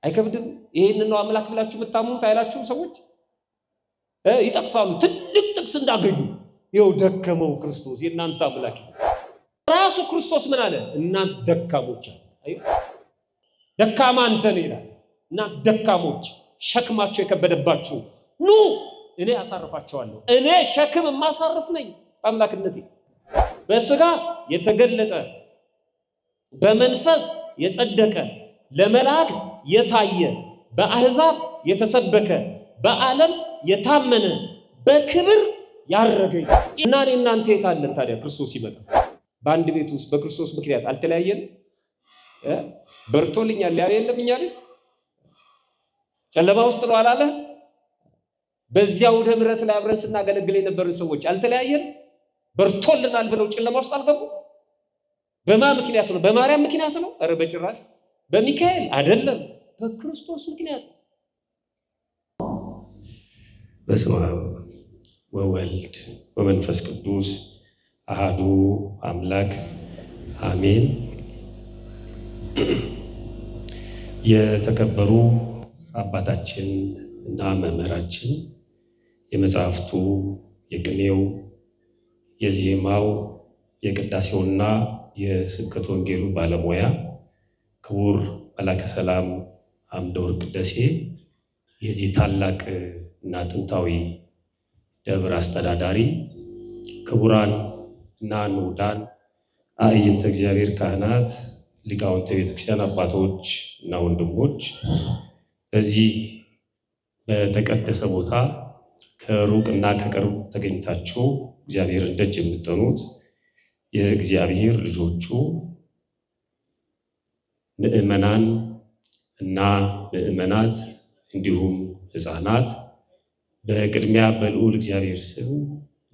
አይከብድም? ይሄንን ነው አምላክ ብላችሁ የምታምኑት አይላችሁም? ሰዎች ይጠቅሳሉ ትልቅ ጥቅስ እንዳገኙ። ይኸው ደከመው ክርስቶስ የእናንተ አምላክ ራሱ ክርስቶስ ምን አለ? እናንተ ደካሞች አዩ ደካማ አንተ ነህ ይላል። እናንተ ደካሞች ሸክማቸው የከበደባችሁ ኑ እኔ አሳርፋቸዋለሁ። እኔ ሸክም ማሳርፍ ነኝ አምላክነቴ። በስጋ የተገለጠ በመንፈስ የጸደቀ ለመላእክት የታየ በአሕዛብ የተሰበከ በዓለም የታመነ በክብር ያረገኝ እና እናንተ የት አለን ታዲያ? ክርስቶስ ይመጣ በአንድ ቤት ውስጥ በክርስቶስ ምክንያት አልተለያየንም? በርቶልኛል ያለ የለም? እኛ ቤት ጨለማ ውስጥ ነው አላለ? በዚያው ወደ ምሕረት ላይ አብረን ስናገለግል የነበርን ሰዎች አልተለያየንም? በርቶልናል ብለው ጨለማ ውስጥ አልገቡ? በማን ምክንያት ነው? በማርያም ምክንያት ነው? ኧረ በጭራሽ በሚካኤል አይደለም፣ በክርስቶስ ምክንያት። በስመ አብ ወወልድ ወመንፈስ ቅዱስ አሃዱ አምላክ አሜን። የተከበሩ አባታችን እና መምህራችን የመጽሐፍቱ የቅኔው የዜማው የቅዳሴውና የስብከተ ወንጌሉ ባለሙያ ክቡር መላከ ሰላም አምደወርቅ ደሴ የዚህ ታላቅ እና ጥንታዊ ደብር አስተዳዳሪ፣ ክቡራን እና ንዑዳን አዕይንተ እግዚአብሔር ካህናት፣ ሊቃውንተ ቤተክርስቲያን አባቶች እና ወንድሞች፣ በዚህ በተቀደሰ ቦታ ከሩቅ እና ከቅርብ ተገኝታችሁ እግዚአብሔርን ደጅ የምትጠኑት የእግዚአብሔር ልጆቹ ምእመናን እና ምእመናት እንዲሁም ሕፃናት በቅድሚያ በልዑል እግዚአብሔር ስም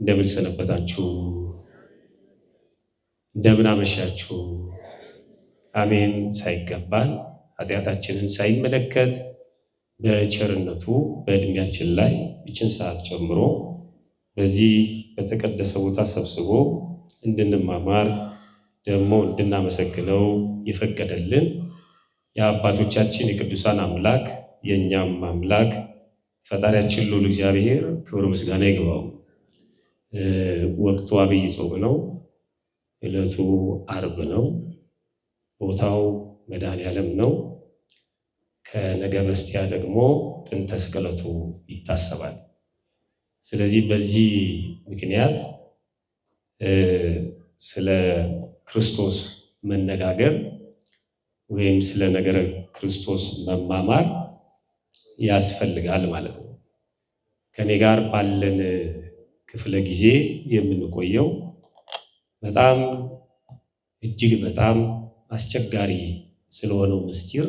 እንደምን ሰነበታችሁ? እንደምን አመሻችሁ? አሜን። ሳይገባን ኃጢአታችንን ሳይመለከት በቸርነቱ በእድሜያችን ላይ ይችን ሰዓት ጨምሮ በዚህ በተቀደሰ ቦታ ሰብስቦ እንድንማማር ደግሞ እንድናመሰግነው የፈቀደልን የአባቶቻችን የቅዱሳን አምላክ የእኛም አምላክ ፈጣሪያችን ልዑል እግዚአብሔር ክብር ምስጋና ይግባው። ወቅቱ አብይ ጾም ነው። ዕለቱ ዓርብ ነው። ቦታው መድኃኔዓለም ነው። ከነገ በስቲያ ደግሞ ጥንተ ስቅለቱ ይታሰባል። ስለዚህ በዚህ ምክንያት ስለ ክርስቶስ መነጋገር ወይም ስለ ነገረ ክርስቶስ መማማር ያስፈልጋል ማለት ነው። ከኔ ጋር ባለን ክፍለ ጊዜ የምንቆየው በጣም እጅግ በጣም አስቸጋሪ ስለሆነው ምስጢር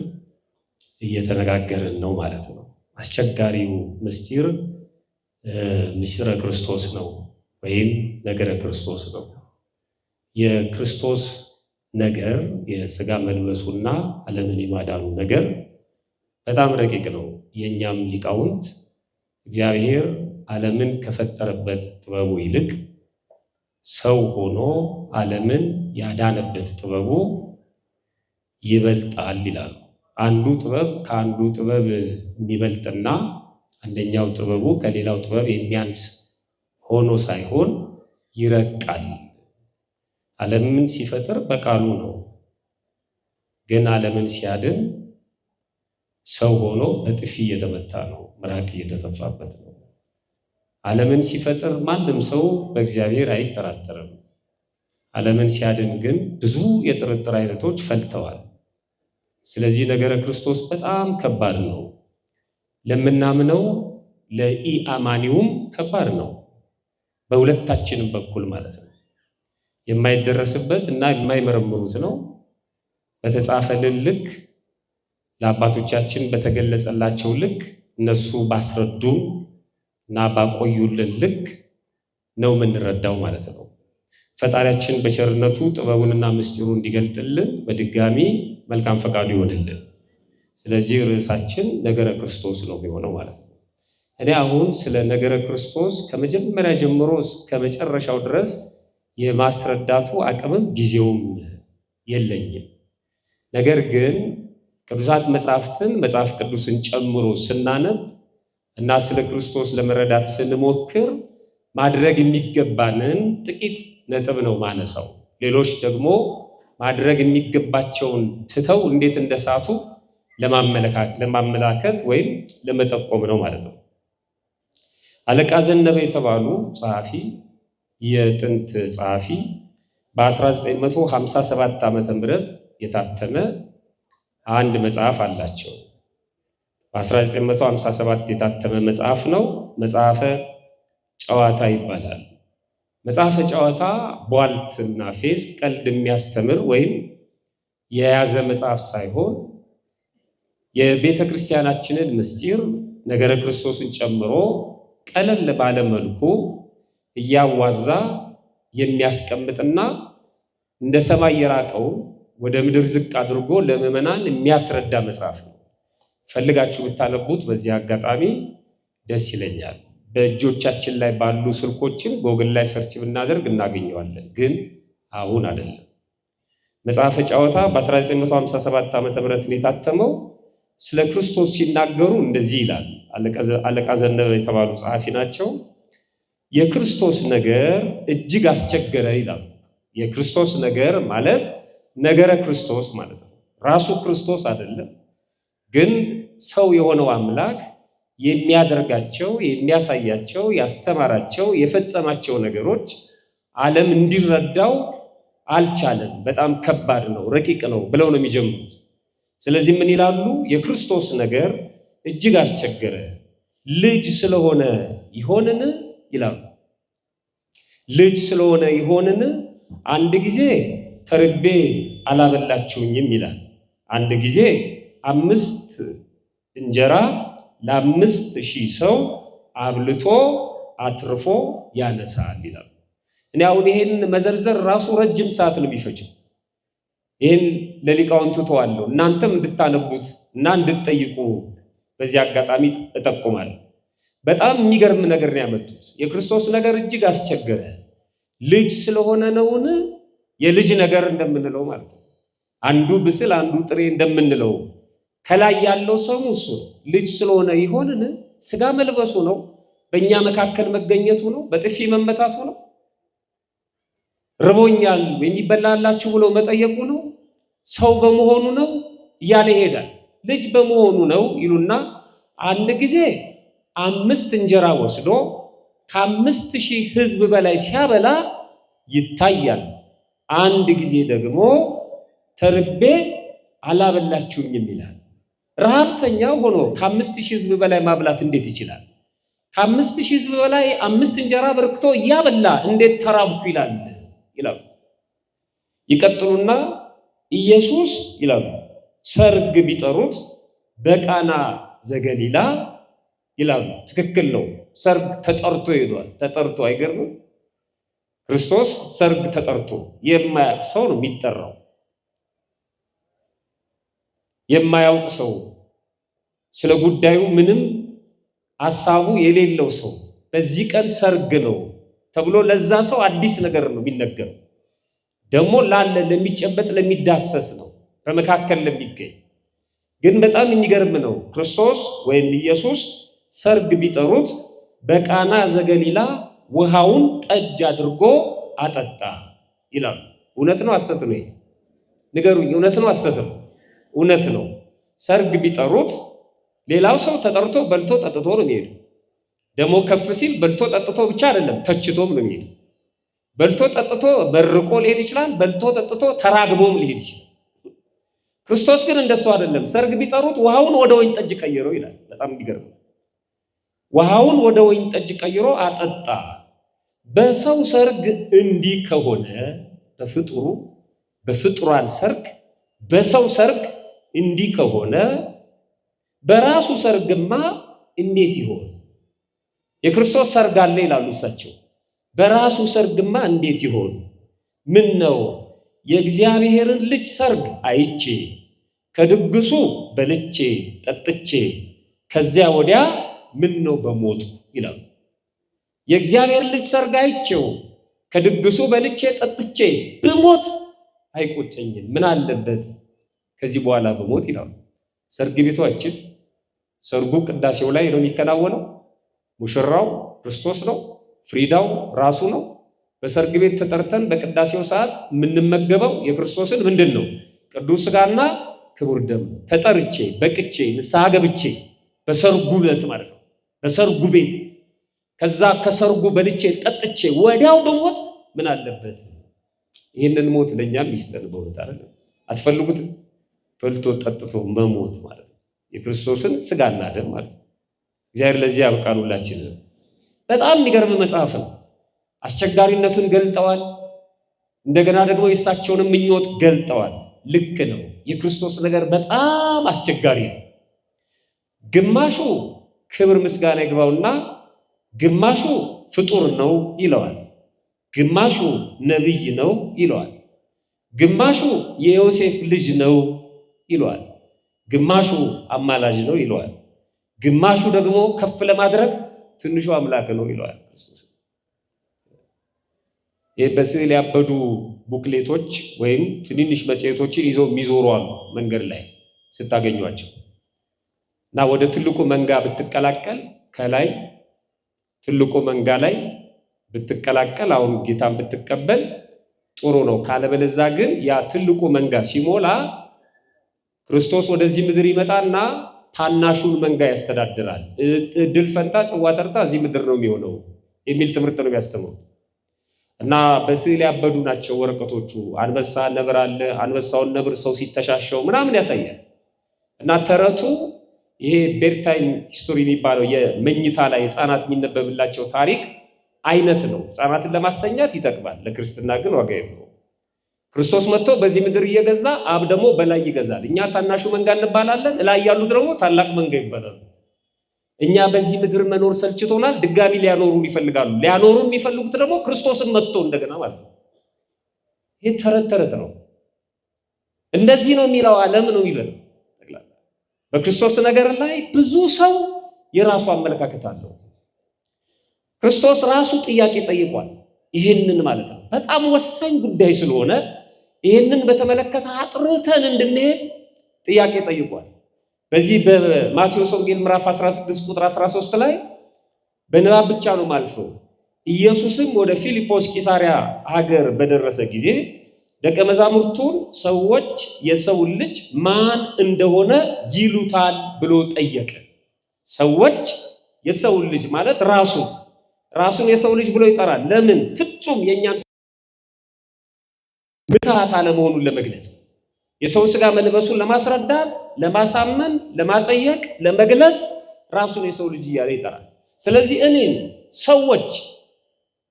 እየተነጋገርን ነው ማለት ነው። አስቸጋሪው ምስጢር ምስጢረ ክርስቶስ ነው ወይም ነገረ ክርስቶስ ነው። የክርስቶስ ነገር የሥጋ መልበሱና ዓለምን የማዳኑ ነገር በጣም ረቂቅ ነው። የእኛም ሊቃውንት እግዚአብሔር ዓለምን ከፈጠረበት ጥበቡ ይልቅ ሰው ሆኖ ዓለምን ያዳነበት ጥበቡ ይበልጣል ይላሉ። አንዱ ጥበብ ከአንዱ ጥበብ የሚበልጥና አንደኛው ጥበቡ ከሌላው ጥበብ የሚያንስ ሆኖ ሳይሆን ይረቃል። ዓለምን ሲፈጥር በቃሉ ነው፣ ግን ዓለምን ሲያድን ሰው ሆኖ በጥፊ እየተመታ ነው፣ ምራቅ እየተተፋበት ነው። ዓለምን ሲፈጥር ማንም ሰው በእግዚአብሔር አይጠራጠርም። ዓለምን ሲያድን ግን ብዙ የጥርጥር አይነቶች ፈልተዋል። ስለዚህ ነገረ ክርስቶስ በጣም ከባድ ነው። ለምናምነው ለኢአማኒውም ከባድ ነው። በሁለታችንም በኩል ማለት ነው። የማይደረስበት እና የማይመረምሩት ነው። በተጻፈልን ልክ ለአባቶቻችን በተገለጸላቸው ልክ እነሱ ባስረዱን እና ባቆዩልን ልክ ነው የምንረዳው ማለት ነው። ፈጣሪያችን በቸርነቱ ጥበቡንና ምስጢሩን እንዲገልጥልን በድጋሚ መልካም ፈቃዱ ይሆንልን። ስለዚህ ርዕሳችን ነገረ ክርስቶስ ነው የሚሆነው ማለት ነው። እኔ አሁን ስለ ነገረ ክርስቶስ ከመጀመሪያ ጀምሮ እስከ መጨረሻው ድረስ የማስረዳቱ አቅምም ጊዜውም የለኝም። ነገር ግን ቅዱሳት መጻሕፍትን መጽሐፍ ቅዱስን ጨምሮ ስናነብ እና ስለ ክርስቶስ ለመረዳት ስንሞክር ማድረግ የሚገባንን ጥቂት ነጥብ ነው ማነሳው። ሌሎች ደግሞ ማድረግ የሚገባቸውን ትተው እንዴት እንደሳቱ ለማመላከት ወይም ለመጠቆም ነው ማለት ነው። አለቃ ዘነበ የተባሉ ጸሐፊ፣ የጥንት ጸሐፊ በ1957 ዓመተ ምህረት የታተመ አንድ መጽሐፍ አላቸው። በ1957 የታተመ መጽሐፍ ነው። መጽሐፈ ጨዋታ ይባላል። መጽሐፈ ጨዋታ ቧልትና ፌዝ፣ ቀልድ የሚያስተምር ወይም የያዘ መጽሐፍ ሳይሆን የቤተ ክርስቲያናችንን ምስጢር ነገረ ክርስቶስን ጨምሮ ቀለል ባለ መልኩ እያዋዛ የሚያስቀምጥና እንደ ሰማይ የራቀው ወደ ምድር ዝቅ አድርጎ ለምዕመናን የሚያስረዳ መጽሐፍ ነው። ፈልጋችሁ ብታነቡት በዚህ አጋጣሚ ደስ ይለኛል። በእጆቻችን ላይ ባሉ ስልኮችም ጎግል ላይ ሰርች ብናደርግ እናገኘዋለን። ግን አሁን አይደለም። መጽሐፈ ጨዋታ በ1957 ዓመተ ምህረት የታተመው ስለ ክርስቶስ ሲናገሩ እንደዚህ ይላል። አለቃ ዘነበ የተባሉ ጸሐፊ ናቸው። የክርስቶስ ነገር እጅግ አስቸገረ ይላሉ። የክርስቶስ ነገር ማለት ነገረ ክርስቶስ ማለት ነው። ራሱ ክርስቶስ አይደለም፣ ግን ሰው የሆነው አምላክ የሚያደርጋቸው፣ የሚያሳያቸው፣ ያስተማራቸው፣ የፈጸማቸው ነገሮች ዓለም እንዲረዳው አልቻለም። በጣም ከባድ ነው፣ ረቂቅ ነው ብለው ነው የሚጀምሩት። ስለዚህ ምን ይላሉ? የክርስቶስ ነገር እጅግ አስቸገረ፣ ልጅ ስለሆነ ይሆንን ይላሉ። ልጅ ስለሆነ ይሆንን? አንድ ጊዜ ተርቤ አላበላችሁኝም ይላል። አንድ ጊዜ 5 እንጀራ ለ5,000 ሰው አብልቶ አትርፎ ያነሳል ይላል። እኔ አሁን ይሄን መዘርዘር ራሱ ረጅም ሰዓት ነው የሚፈጀው። ይህን ለሊቃውንቱ ተዋለሁ፣ እናንተም እንድታነቡት እና እንድትጠይቁ በዚህ አጋጣሚ እጠቁማለሁ። በጣም የሚገርም ነገር ነው ያመጡት። የክርስቶስ ነገር እጅግ አስቸገረ፣ ልጅ ስለሆነ ነውን? የልጅ ነገር እንደምንለው ማለት ነው። አንዱ ብስል አንዱ ጥሬ እንደምንለው ከላይ ያለው ሰሙ እሱ ነው። ልጅ ስለሆነ ይሆንን? ስጋ መልበሱ ነው፣ በእኛ መካከል መገኘቱ ነው፣ በጥፊ መመታቱ ነው፣ ርቦኛል የሚበላላችሁ ብሎ መጠየቁ ነው፣ ሰው በመሆኑ ነው እያለ ይሄዳል። ልጅ በመሆኑ ነው ይሉና አንድ ጊዜ 5 እንጀራ ወስዶ ከ5,000 ሕዝብ በላይ ሲያበላ ይታያል። አንድ ጊዜ ደግሞ ተርቤ አላበላችሁኝም ይላል። ረሃብተኛ ሆኖ ከ5,000 ሕዝብ በላይ ማብላት እንዴት ይችላል? ከ5,000 ሕዝብ በላይ 5 እንጀራ በርክቶ እያበላ እንዴት ተራብኩ ይላል ይላሉ። ይቀጥሉና ኢየሱስ ይላሉ ሰርግ ቢጠሩት በቃና ዘገሊላ ይላሉ። ትክክል ነው። ሰርግ ተጠርቶ ሄዷል። ተጠርቶ አይገርምም? ክርስቶስ ሰርግ ተጠርቶ የማያውቅ ሰው ነው የሚጠራው። የማያውቅ ሰው፣ ስለ ጉዳዩ ምንም ሐሳቡ የሌለው ሰው በዚህ ቀን ሰርግ ነው ተብሎ ለዛ ሰው አዲስ ነገር ነው የሚነገረው። ደግሞ ላለ ለሚጨበጥ ለሚዳሰስ ነው፣ በመካከል ለሚገኝ። ግን በጣም የሚገርም ነው። ክርስቶስ ወይም ኢየሱስ ሰርግ ቢጠሩት በቃና ዘገሊላ ውሃውን ጠጅ አድርጎ አጠጣ ይላሉ። እውነት ነው ሐሰት ነው? ንገሩኝ። እውነት ነው ሐሰት ነው? እውነት ነው። ሰርግ ቢጠሩት ሌላው ሰው ተጠርቶ በልቶ ጠጥቶ ነው የሚሄዱ። ደግሞ ከፍ ሲል በልቶ ጠጥቶ ብቻ አይደለም ተችቶም ነው የሚሄዱ። በልቶ ጠጥቶ በርቆ ሊሄድ ይችላል። በልቶ ጠጥቶ ተራግሞም ሊሄድ ይችላል። ክርስቶስ ግን እንደሱ አይደለም። ሰርግ ቢጠሩት ውሃውን ወደ ወይን ጠጅ ቀይረው ይላል። በጣም የሚገርም። ውሃውን ወደ ወይን ጠጅ ቀይሮ አጠጣ። በሰው ሰርግ እንዲህ ከሆነ በፍጡራን ሰርግ፣ በሰው ሰርግ እንዲህ ከሆነ በራሱ ሰርግማ እንዴት ይሆን? የክርስቶስ ሰርግ አለ ይላሉ እሳቸው። በራሱ ሰርግማ እንዴት ይሆን? ምን ነው የእግዚአብሔርን ልጅ ሰርግ አይቼ ከድግሱ በልቼ ጠጥቼ ከዚያ ወዲያ ምን ነው በሞቱ ይላሉ። የእግዚአብሔር ልጅ ሰርግ አይቼው ከድግሱ በልቼ ጠጥቼ ብሞት አይቆጨኝም፣ ምን አለበት ከዚህ በኋላ በሞት ይላሉ። ሰርግ ቤቷ እችት ሰርጉ ቅዳሴው ላይ ነው የሚከናወነው። ሙሽራው ክርስቶስ ነው፣ ፍሪዳው ራሱ ነው። በሰርግ ቤት ተጠርተን በቅዳሴው ሰዓት የምንመገበው የክርስቶስን ምንድነው? ቅዱስ ሥጋና ክቡር ደም። ተጠርቼ በቅቼ ንስሐ ገብቼ በሰርጉ ዕለት ማለት ነው፣ በሰርጉ ቤት ከዛ ከሰርጉ በልቼ ጠጥቼ ወዲያው በሞት ምን አለበት? ይህንን ሞት ለኛም ይስጠን በእውነት አይደል? አትፈልጉት? በልቶ ጠጥቶ መሞት ማለት ነው የክርስቶስን ሥጋና ደም ማለት ነው። እግዚአብሔር ለዚህ ያብቃን ሁላችንን። በጣም የሚገርም መጽሐፍ ነው። አስቸጋሪነቱን ገልጠዋል። እንደገና ደግሞ የእሳቸውንም ምኞት ገልጠዋል። ልክ ነው። የክርስቶስ ነገር በጣም አስቸጋሪ ነው። ግማሹ ክብር ምስጋና ይግባውና ግማሹ ፍጡር ነው ይለዋል። ግማሹ ነቢይ ነው ይለዋል። ግማሹ የዮሴፍ ልጅ ነው ይለዋል። ግማሹ አማላጅ ነው ይለዋል። ግማሹ ደግሞ ከፍ ለማድረግ ትንሹ አምላክ ነው ይለዋል ክርስቶስ። በስዕል ያበዱ ቡክሌቶች ወይም ትንንሽ መጽሔቶችን ይዘው የሚዞሩ አሉ መንገድ ላይ ስታገኟቸው። እና ወደ ትልቁ መንጋ ብትቀላቀል ከላይ ትልቁ መንጋ ላይ ብትቀላቀል አሁን ጌታን ብትቀበል ጥሩ ነው። ካለበለዛ ግን ያ ትልቁ መንጋ ሲሞላ ክርስቶስ ወደዚህ ምድር ይመጣና ታናሹን መንጋ ያስተዳድራል። እድል ፈንታ ጽዋ ተርታ እዚህ ምድር ነው የሚሆነው የሚል ትምህርት ነው የሚያስተምሩት። እና በስዕል ያበዱ ናቸው ወረቀቶቹ። አንበሳ ነብር አለ፣ አንበሳውን ነብር ሰው ሲተሻሸው ምናምን ያሳያል። እና ተረቱ ይሄ ቤድታይም ሂስቶሪ የሚባለው የመኝታ ላይ ህፃናት የሚነበብላቸው ታሪክ አይነት ነው። ህፃናትን ለማስተኛት ይጠቅማል፣ ለክርስትና ግን ዋጋ የለውም። ክርስቶስ መጥቶ በዚህ ምድር እየገዛ አብ ደግሞ በላይ ይገዛል። እኛ ታናሹ መንጋ እንባላለን፣ ላይ ያሉት ደግሞ ታላቅ መንጋ ይባላሉ። እኛ በዚህ ምድር መኖር ሰልችቶናል፣ ድጋሚ ሊያኖሩን ይፈልጋሉ። ሊያኖሩን የሚፈልጉት ደግሞ ክርስቶስን መጥቶ እንደገና ማለት ነው። ይህ ተረት ተረት ነው። እንደዚህ ነው የሚለው ዓለም ነው የሚለው። በክርስቶስ ነገር ላይ ብዙ ሰው የራሱ አመለካከት አለው። ክርስቶስ ራሱ ጥያቄ ጠይቋል። ይህንን ማለት ነው በጣም ወሳኝ ጉዳይ ስለሆነ ይህንን በተመለከተ አጥርተን እንድንሄድ ጥያቄ ጠይቋል። በዚህ በማቴዎስ ወንጌል ምዕራፍ 16 ቁጥር 13 ላይ በንባብ ብቻ ነው ማልፈው። ኢየሱስም ወደ ፊልጶስ ቂሳሪያ ሀገር በደረሰ ጊዜ ደቀ መዛሙርቱን ሰዎች የሰውን ልጅ ማን እንደሆነ ይሉታል ብሎ ጠየቀ። ሰዎች የሰውን ልጅ ማለት ራሱን የሰው ልጅ ብሎ ይጠራል። ለምን? ፍጹም የኛን ምትሃት አለመሆኑን ለመግለጽ፣ የሰው ሥጋ መልበሱን ለማስረዳት፣ ለማሳመን፣ ለማጠየቅ፣ ለመግለጽ ራሱን የሰው ልጅ እያለ ይጠራል። ስለዚህ እኔን ሰዎች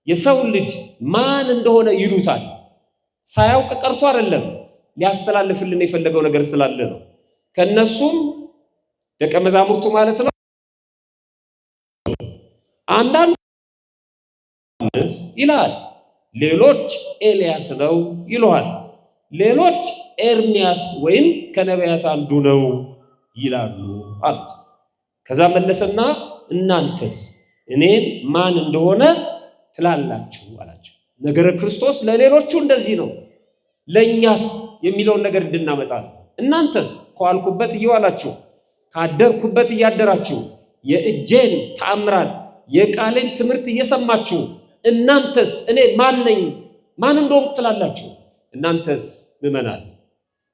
የሰው ልጅ ማን እንደሆነ ይሉታል ሳያውቅ ቀርቶ አይደለም፣ ሊያስተላልፍልን የፈለገው ነገር ስላለ ነው። ከነሱም ደቀ መዛሙርቱ ማለት ነው አንዳንድ ይላል፣ ሌሎች ኤልያስ ነው ይለዋል፣ ሌሎች ኤርሚያስ ወይም ከነቢያት አንዱ ነው ይላሉ አሉት። ከዛ መለሰና እናንተስ እኔን ማን እንደሆነ ትላላችሁ አላቸው። ነገረ ክርስቶስ ለሌሎቹ እንደዚህ ነው፣ ለእኛስ የሚለውን ነገር እንድናመጣ ነው። እናንተስ ከዋልኩበት እየዋላችሁ ካደርኩበት እያደራችሁ የእጄን ተአምራት የቃሌን ትምህርት እየሰማችሁ እናንተስ እኔ ማን ነኝ ማን እንደሆንኩ ትላላችሁ? እናንተስ ምእመናን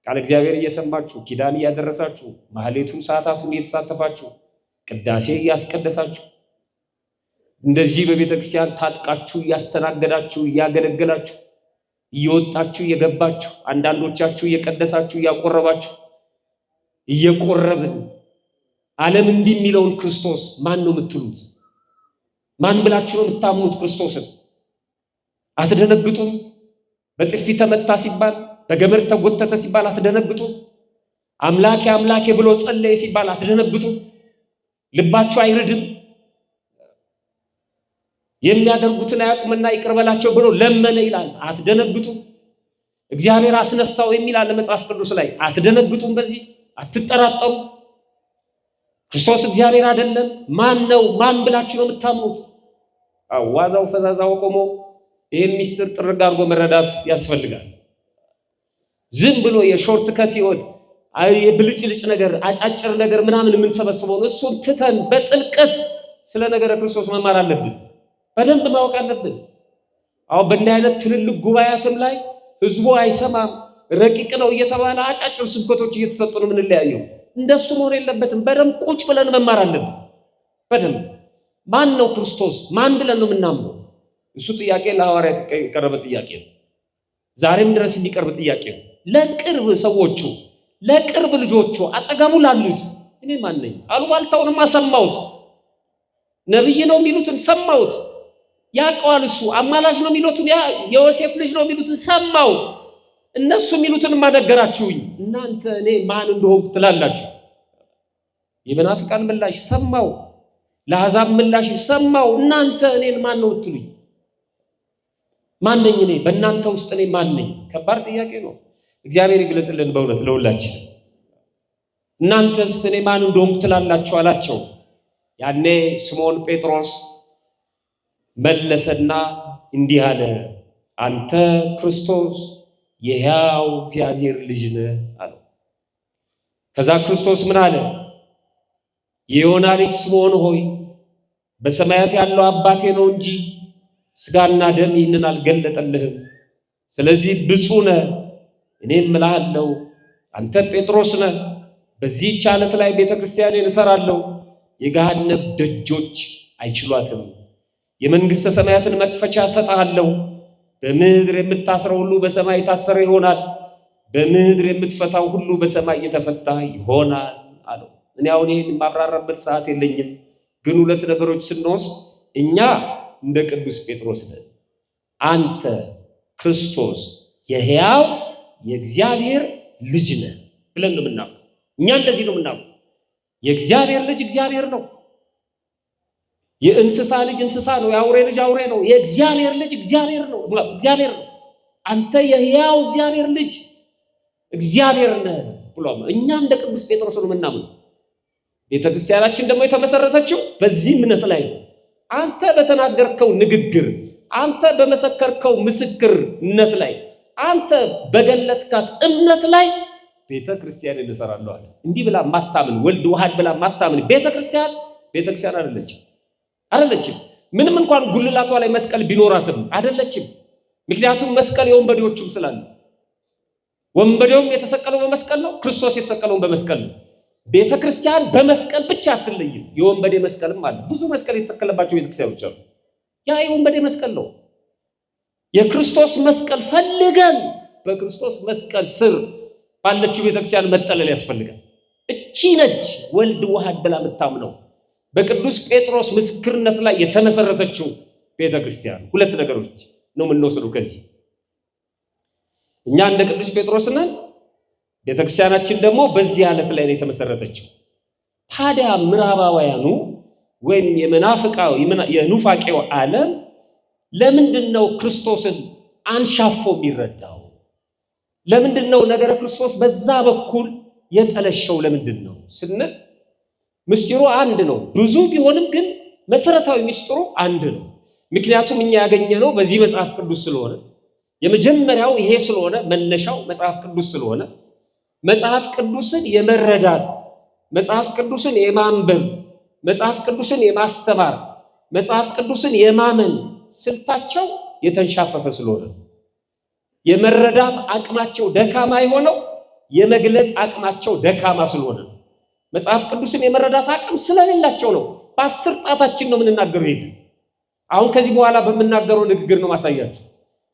ቃል እግዚአብሔር እየሰማችሁ ኪዳን እያደረሳችሁ ማህሌቱን ሰዓታቱን እየተሳተፋችሁ ቅዳሴ እያስቀደሳችሁ እንደዚህ በቤተ ክርስቲያን ታጥቃችሁ እያስተናገዳችሁ እያገለገላችሁ እየወጣችሁ እየገባችሁ አንዳንዶቻችሁ እየቀደሳችሁ እያቆረባችሁ እየቆረብን ዓለም እንዲህ የሚለውን ክርስቶስ ማን ነው የምትሉት? ማን ብላችሁ ነው የምታምኑት ክርስቶስን? አትደነግጡም? በጥፊ ተመታ ሲባል በገመድ ተጎተተ ሲባል አትደነግጡም? አምላኬ አምላኬ ብሎ ጸለየ ሲባል አትደነግጡም? ልባችሁ አይርድም? የሚያደርጉትን አያውቁምና ይቅር በላቸው ብሎ ለመነ ይላል፣ አትደነግጡም? እግዚአብሔር አስነሳው የሚላል መጽሐፍ ቅዱስ ላይ አትደነግጡም? በዚህ አትጠራጠሩ? ክርስቶስ እግዚአብሔር አይደለም? ማን ነው? ማን ብላችሁ ነው የምታምኑት? ዋዛው ፈዛዛው ቆሞ ይሄን ሚስጥር ጥርግ አድርጎ መረዳት ያስፈልጋል። ዝም ብሎ የሾርት ከት ህይወት የብልጭልጭ ነገር አጫጭር ነገር ምናምን የምንሰበስበው እሱን ትተን በጥልቀት ስለ ነገረ ክርስቶስ መማር አለብን። በደንብ ማወቅ አለብን። አሁን በእንዲህ አይነት ትልልቅ ጉባኤያትም ላይ ህዝቡ አይሰማም፣ ረቂቅ ነው እየተባለ አጫጭር ስብከቶች እየተሰጡ ነው የምንለያየው። እንደሱ መሆን የለበትም። በደንብ ቁጭ ብለን መማር አለብን። በደንብ ማን ነው ክርስቶስ? ማን ብለን ነው የምናምነው? እሱ ጥያቄ ለሐዋርያት የቀረበ ጥያቄ ነው። ዛሬም ድረስ የሚቀርብ ጥያቄ ነው። ለቅርብ ሰዎቹ፣ ለቅርብ ልጆቹ፣ አጠገቡ ላሉት እኔ ማን ነኝ? አሉባልታውንማ ሰማሁት፣ ነብይ ነው የሚሉትን ሰማሁት፣ ያውቀዋል እሱ፣ አማላጅ ነው የሚሉትን የዮሴፍ ልጅ ነው የሚሉትን ሰማሁ፣ እነሱ የሚሉትን ማነገራችሁኝ፣ እናንተ እኔ ማን እንደሆንኩ ትላላችሁ? የመናፍቃን ምላሽ ሰማሁ፣ ለአሕዛብ ምላሽ ሰማሁ፣ እናንተ እኔን ማን ነው ትሉኝ? ማን ነኝ እኔ? በእናንተ ውስጥ እኔ ማን ነኝ? ከባድ ጥያቄ ነው። እግዚአብሔር ይግለጽልን በእውነት ለሁላችን። እናንተስ እኔ ማን እንደሆንኩ ትላላችሁ አላቸው። ያኔ ስምዖን ጴጥሮስ መለሰና እንዲህ አለ፣ አንተ ክርስቶስ የሕያው እግዚአብሔር ልጅ ነህ አለው። ከዛ ክርስቶስ ምን አለ? የዮና ልጅ ስምዖን ሆይ በሰማያት ያለው አባቴ ነው እንጂ ሥጋና ደም ይህንን አልገለጠልህም። ስለዚህ ብፁዕ ነህ። እኔም እልሃለሁ አንተ ጴጥሮስ ነህ፣ በዚህች ዓለት ላይ ቤተክርስቲያኔን እሰራለሁ፣ የገሃነም ደጆች አይችሏትም። የመንግሥተ ሰማያትን መክፈቻ እሰጥሃለሁ። በምድር የምታስረው ሁሉ በሰማይ የታሰረ ይሆናል፣ በምድር የምትፈታው ሁሉ በሰማይ የተፈታ ይሆናል አለው። እኔ አሁን ይህን የማብራራበት ሰዓት የለኝም፣ ግን ሁለት ነገሮች ስንወስድ እኛ እንደ ቅዱስ ጴጥሮስ ነን። አንተ ክርስቶስ የሕያው የእግዚአብሔር ልጅ ነህ ብለን ነው የምናምነው። እኛ እንደዚህ ነው የምናምነው። የእግዚአብሔር ልጅ እግዚአብሔር ነው። የእንስሳ ልጅ እንስሳ ነው። የአውሬ ልጅ አውሬ ነው። የእግዚአብሔር ልጅ እግዚአብሔር ነው፣ እግዚአብሔር ነው። አንተ የሕያው እግዚአብሔር ልጅ እግዚአብሔር ነህ ብሎ እኛ እንደ ቅዱስ ጴጥሮስ ነው የምናምነው። ቤተክርስቲያናችን ደግሞ የተመሰረተችው በዚህ እምነት ላይ ነው። አንተ በተናገርከው ንግግር፣ አንተ በመሰከርከው ምስክርነት ላይ፣ አንተ በገለጥካት እምነት ላይ ቤተክርስቲያን እንሰራለሁ አለ። እንዲህ ብላ ማታምን ወልድ ዋህድ ብላ ማታምን ቤተክርስቲያን አይደለችም። ምንም እንኳን ጉልላቷ ላይ መስቀል ቢኖራትም አይደለችም። ምክንያቱም መስቀል የወንበዴዎችም ስላለ፣ ወንበዴውም የተሰቀለው በመስቀል ነው፣ ክርስቶስ የተሰቀለው በመስቀል ነው። ቤተክርስቲያን በመስቀል ብቻ አትለይም። የወንበዴ መስቀልም አለ። ብዙ መስቀል የተተከለባቸው ቤተክርስቲያኖች አሉ። ያ የወንበዴ መስቀል ነው። የክርስቶስ መስቀል ፈልገን በክርስቶስ መስቀል ስር ባለችው ቤተክርስቲያን መጠለል ያስፈልጋል። እቺ ነች ወልድ ዋህድ ብላ የምታምነው በቅዱስ ጴጥሮስ ምስክርነት ላይ የተመሰረተችው ቤተክርስቲያን። ሁለት ነገሮች ነው የምንወስደው ከዚህ። እኛ እንደ ቅዱስ ጴጥሮስ ነን። ቤተክርስቲያናችን ደግሞ በዚህ ዓለት ላይ ነው የተመሰረተችው። ታዲያ ምዕራባውያኑ ወይም የኑፋቄው ዓለም ለምንድን ነው ክርስቶስን አንሻፎ የሚረዳው? ለምንድን ነው ነገረ ክርስቶስ በዛ በኩል የጠለሸው? ለምንድን ነው ስንል ምስጢሩ አንድ ነው። ብዙ ቢሆንም ግን መሰረታዊ ምስጢሩ አንድ ነው። ምክንያቱም እኛ ያገኘነው በዚህ መጽሐፍ ቅዱስ ስለሆነ፣ የመጀመሪያው ይሄ ስለሆነ፣ መነሻው መጽሐፍ ቅዱስ ስለሆነ መጽሐፍ ቅዱስን የመረዳት፣ መጽሐፍ ቅዱስን የማንበብ፣ መጽሐፍ ቅዱስን የማስተማር፣ መጽሐፍ ቅዱስን የማመን ስልታቸው የተንሻፈፈ ስለሆነ፣ የመረዳት አቅማቸው ደካማ የሆነው የመግለጽ አቅማቸው ደካማ ስለሆነ፣ መጽሐፍ ቅዱስን የመረዳት አቅም ስለሌላቸው ነው። በ10 ጣታችን ነው የምንናገረው። ይሄ አሁን ከዚህ በኋላ በምናገረው ንግግር ነው ማሳያችሁ።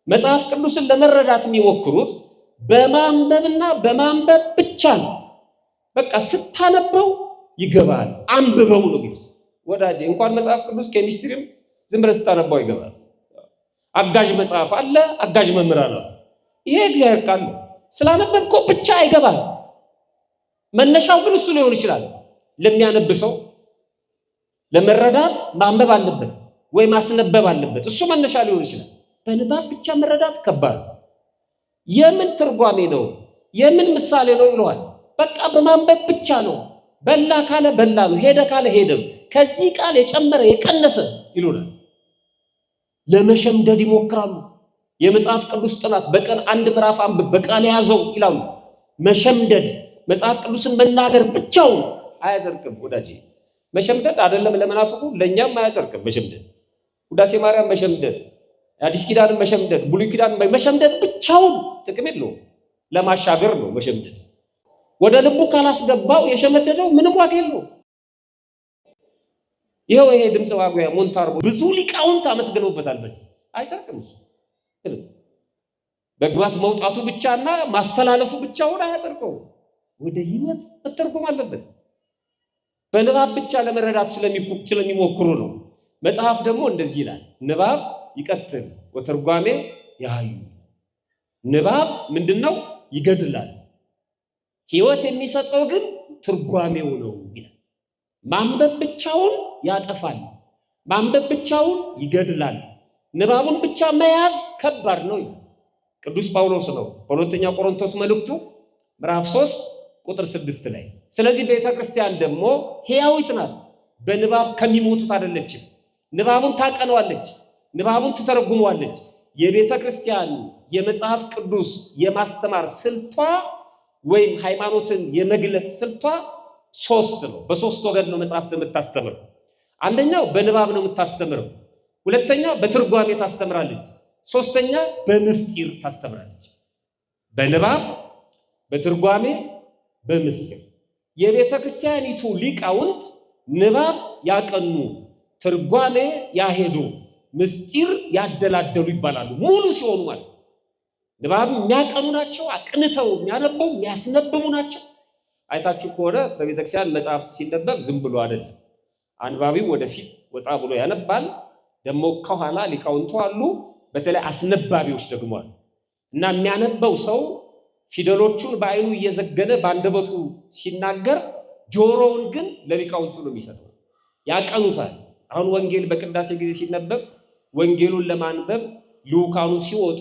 መጽሐፍ ቅዱስን ለመረዳት የሚሞክሩት በማንበብና በማንበብ ብቻ ነው። በቃ ስታነበው ይገባል፣ አንብበው ነው የሚሉት። ወዳጄ እንኳን መጽሐፍ ቅዱስ ኬሚስትሪም ዝም ብለህ ስታነበው ይገባል። አጋዥ መጽሐፍ አለ፣ አጋዥ መምህራን አለ። ይሄ እግዚአብሔር ቃል ነው። ስላነበብከው ብቻ አይገባል። መነሻው ግን እሱ ሊሆን ይችላል። ለሚያነብ ሰው ለመረዳት ማንበብ አለበት ወይ ማስነበብ አለበት። እሱ መነሻ ሊሆን ይችላል። በንባብ ብቻ መረዳት ከባድ ነው። የምን ትርጓሜ ነው? የምን ምሳሌ ነው ይለዋል። በቃ በማንበብ ብቻ ነው። በላ ካለ በላ ነው፣ ሄደ ካለ ሄደም። ከዚህ ቃል የጨመረ የቀነሰ ይሉናል። ለመሸምደድ ይሞክራሉ። የመጽሐፍ ቅዱስ ጥናት በቀን 1 ምዕራፍ አንብብ፣ በቃል ያዘው ይላሉ። መሸምደድ መጽሐፍ ቅዱስን መናገር ብቻውን አያጸድቅም ወዳጄ። መሸምደድ አይደለም ለመናፍቁ ለኛም አያጸድቅም መሸምደድ። ውዳሴ ማርያም መሸምደድ፣ አዲስ ኪዳንን መሸምደድ፣ ብሉይ ኪዳን መሸምደድ ብቻውን ጥቅም የለውም። ለማሻገር ነው መሸምደድ። ወደ ልቡ ካላስገባው የሸመደደው ምንም ዋጋ የለውም። ይሄ ድምጽ ዋጉያ ሞንታርቦ ብዙ ሊቃውንት አመስግነውበታል። በዚህ አይጸድቅም እሱ በግባት መውጣቱ ብቻና ማስተላለፉ ብቻውን አያጸድቀው። ወደ ህይወት መተርጎም አለበት። በንባብ ብቻ ለመረዳት ስለሚሞክሩ ነው። መጽሐፍ ደግሞ እንደዚህ ይላል፣ ንባብ ይቀትል ወትርጓሜ ያዩ። ንባብ ምንድነው? ይገድላል። ህይወት የሚሰጠው ግን ትርጓሜው ነው ይላል። ማንበብ ብቻውን ያጠፋል። ማንበብ ብቻውን ይገድላል። ንባቡን ብቻ መያዝ ከባድ ነው ይላል ቅዱስ ጳውሎስ ነው በሁለተኛ ቆሮንቶስ መልእክቱ ምዕራፍ 3 ቁጥር 6 ላይ። ስለዚህ ቤተክርስቲያን ደግሞ ሕያዊት ናት። በንባብ ከሚሞቱት አይደለችም። ንባቡን ታቀነዋለች፣ ንባቡን ትተረጉመዋለች። የቤተክርስቲያን የመጽሐፍ ቅዱስ የማስተማር ስልቷ ወይም ሃይማኖትን የመግለጥ ስልቷ 3 ነው። በ3 ወገን ነው መጽሐፍት የምታስተምረው። አንደኛው በንባብ ነው የምታስተምረው። ሁለተኛ በትርጓሜ ታስተምራለች። ሶስተኛ በምስጢር ታስተምራለች። በንባብ፣ በትርጓሜ፣ በምስጢር። የቤተ ክርስቲያኒቱ ሊቃውንት ንባብ ያቀኑ፣ ትርጓሜ ያሄዱ፣ ምስጢር ያደላደሉ ይባላሉ። ሙሉ ሲሆኑ ማለት ነው። ንባብ የሚያቀኑ ናቸው። አቅንተው የሚያነበው የሚያስነብቡ ናቸው። አይታችሁ ከሆነ በቤተ ክርስቲያን መጽሐፍት ሲነበብ ዝም ብሎ አይደለም። አንባቢው ወደፊት ወጣ ብሎ ያነባል። ደግሞ ከኋላ ሊቃውንቱ አሉ። በተለይ አስነባቢዎች ደግሞ አሉ እና የሚያነበው ሰው ፊደሎቹን በአይኑ እየዘገነ በአንደበቱ ሲናገር ጆሮውን ግን ለሊቃውንቱ ነው የሚሰጠው። ያቀኑታል። አሁን ወንጌል በቅዳሴ ጊዜ ሲነበብ ወንጌሉን ለማንበብ ልኡካኑ ሲወጡ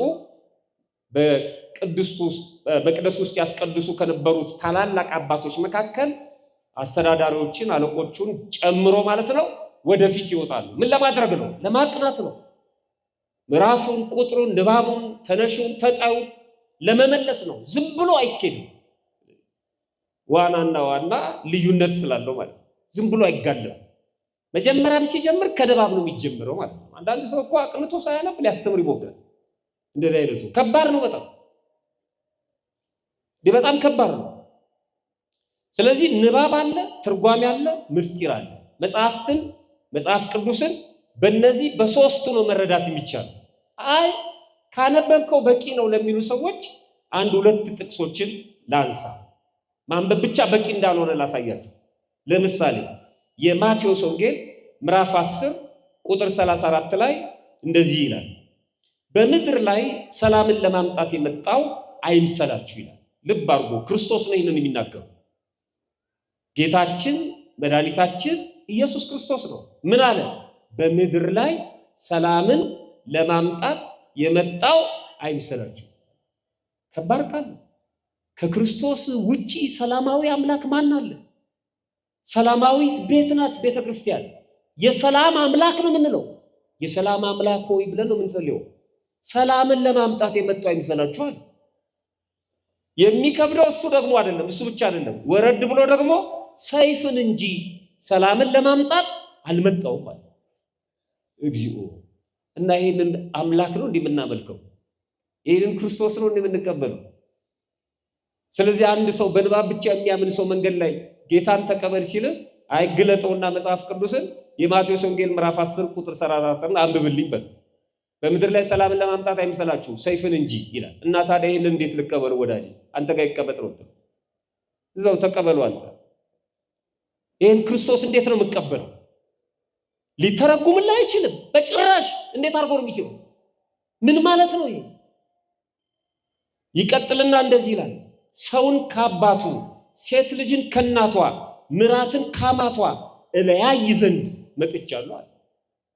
በቅደስ ውስጥ ያስቀድሱ ከነበሩት ታላላቅ አባቶች መካከል አስተዳዳሪዎችን፣ አለቆቹን ጨምሮ ማለት ነው ወደፊት ይወጣሉ። ምን ለማድረግ ነው? ለማቅናት ነው። ምዕራፉን፣ ቁጥሩን፣ ንባቡን፣ ተነሹን፣ ተጣዩ ለመመለስ ነው። ዝም ብሎ አይኬድም። ዋናና ዋና ልዩነት ስላለው ማለት ነው። ዝም ብሎ አይጋለም። መጀመሪያም ሲጀምር ከንባብ ነው የሚጀምረው ማለት ነው። አንዳንድ ሰው እኮ አቅንቶ ሳያነብ ሊያስተምር ይሞክራል። እንደዚህ አይነቱ ከባድ ነው። በጣም ከባድ ነው። ስለዚህ ንባብ አለ፣ ትርጓሜ አለ፣ ምስጢር አለ። መጽሐፍ ቅዱስን በእነዚህ በ3 ነው መረዳት የሚቻለው። አይ ካነበብከው በቂ ነው ለሚሉ ሰዎች 1-2 ጥቅሶችን ላንሳ። ማንበብ ብቻ በቂ እንዳልሆነ ላሳያችሁ። ለምሳሌ የማቴዎስ ወንጌል ምዕራፍ 10 ቁጥር 34 ላይ እንደዚህ ይላል፣ በምድር ላይ ሰላምን ለማምጣት የመጣው አይምሰላችሁ ይላል። ልብ አድርጎ ክርስቶስ ነው ይህንን የሚናገረው። ጌታችን መድኃኒታችን ኢየሱስ ክርስቶስ ነው። ምን አለ? በምድር ላይ ሰላምን ለማምጣት የመጣው አይምሰላችሁ። ከባድ ቃል። ከክርስቶስ ውጪ ሰላማዊ አምላክ ማን አለ? ሰላማዊት ቤት ናት ቤተ ክርስቲያን። የሰላም አምላክ ነው የምንለው። የሰላም አምላክ ሆይ ብለን ነው የምንጸልየው። ሰላምን ለማምጣት የመጣው አይምሰላችኋል። የሚከብደው እሱ ደግሞ አይደለም፣ እሱ ብቻ አይደለም። ወረድ ብሎ ደግሞ ሰይፍን እንጂ ሰላምን ለማምጣት አልመጣውም ማለት እግዚኦ። እና ይሄንን አምላክ ነው እንደምናመልከው፣ ይሄንን ክርስቶስ ነው እንደምንቀበለው። ስለዚህ አንድ ሰው በንባብ ብቻ የሚያምን ሰው መንገድ ላይ ጌታን ተቀበል ሲል አይግለጠውና መጽሐፍ ቅዱስን የማቴዎስ ወንጌል ምዕራፍ 10 ቁጥር 34 አንብብልኝ በል። በምድር ላይ ሰላምን ለማምጣት አይምሰላችሁ ሰይፍን እንጂ ይላል። እና ታዲያ ይሄንን እንዴት ልቀበል ወዳጅ? አንተ ጋር ይቀመጥ ነው እዛው ተቀበሉ አንተ። ይሄን ክርስቶስ እንዴት ነው የምቀበለው? ሊተረጉምልህ አይችልም በጭራሽ። እንዴት አድርጎ ነው የሚችለው? ምን ማለት ነው ይሄ? ይቀጥልና እንደዚህ ይላል፣ ሰውን ከአባቱ ሴት ልጅን ከእናቷ ምራትን ከአማቷ እለያይ ዘንድ መጥቻለሁ አለ።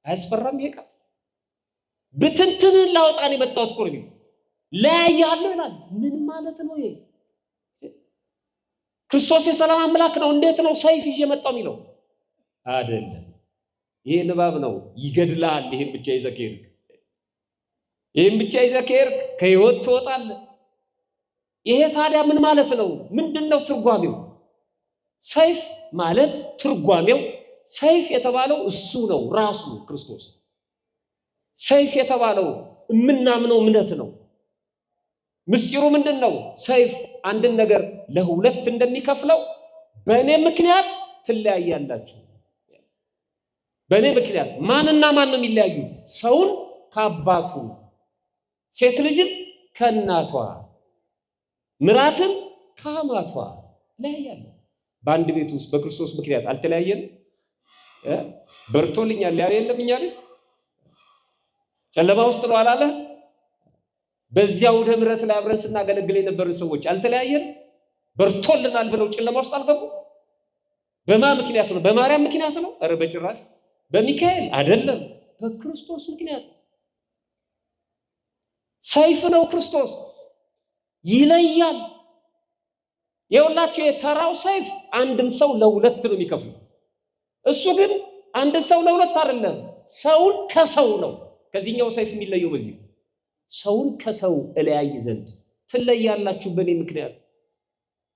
አያስፈራም ይሄ ቃል? ብትንትንን ላወጣን የመጣሁት እኮ ነው። ለያያለሁ ይላል። ምን ማለት ነው ይሄ? ክርስቶስ የሰላም አምላክ ነው። እንዴት ነው ሰይፍ ይዤ መጣሁ የሚለው? አይደለም። ይሄ ንባብ ነው። ይገድላል። ይሄን ብቻ ይዘህ ከሄድክ ከህይወት ትወጣለህ። ይሄ ታዲያ ምን ማለት ነው? ምንድነው ትርጓሜው? ሰይፍ ማለት ትርጓሜው ሰይፍ የተባለው እሱ ነው ራሱ ክርስቶስ። ሰይፍ የተባለው የምናምነው እምነት ነው። ምስጢሩ ምንድነው? ሰይፍ አንድን ነገር ለሁለት እንደሚከፍለው በእኔ ምክንያት ትለያያላችሁ። በእኔ ምክንያት ማንና ማን ነው የሚለያዩት? ሰውን ከአባቱ፣ ሴት ልጅን ከእናቷ፣ ምራትን ከአማቷ ለያያለ። በአንድ ቤት ውስጥ በክርስቶስ ምክንያት አልተለያየንም? በርቶልኛል ያለ የለም እኛ ቤት ጨለማ ውስጥ ነው አላለ? በዚያው ወደ ምሕረት ላይ አብረን ስናገለግል የነበሩ ሰዎች አልተለያየንም? በርቶልናል ብለው ጨለማ ውስጥ አልገቡ? በማን ምክንያት ነው? በማርያም ምክንያት ነው? ኧረ በጭራሽ። በሚካኤል አይደለም፣ በክርስቶስ ምክንያት። ሰይፍ ነው ክርስቶስ፣ ይለያል። የሁላችሁ የተራው ሰይፍ አንድን ሰው ለሁለት ነው የሚከፍለው። እሱ ግን አንድን ሰው ለሁለት አይደለም፣ ሰውን ከሰው ነው። ከዚህኛው ሰይፍ የሚለየው በዚህ ሰውን ከሰው እለያይ ዘንድ ትለያላችሁ በእኔ ምክንያት።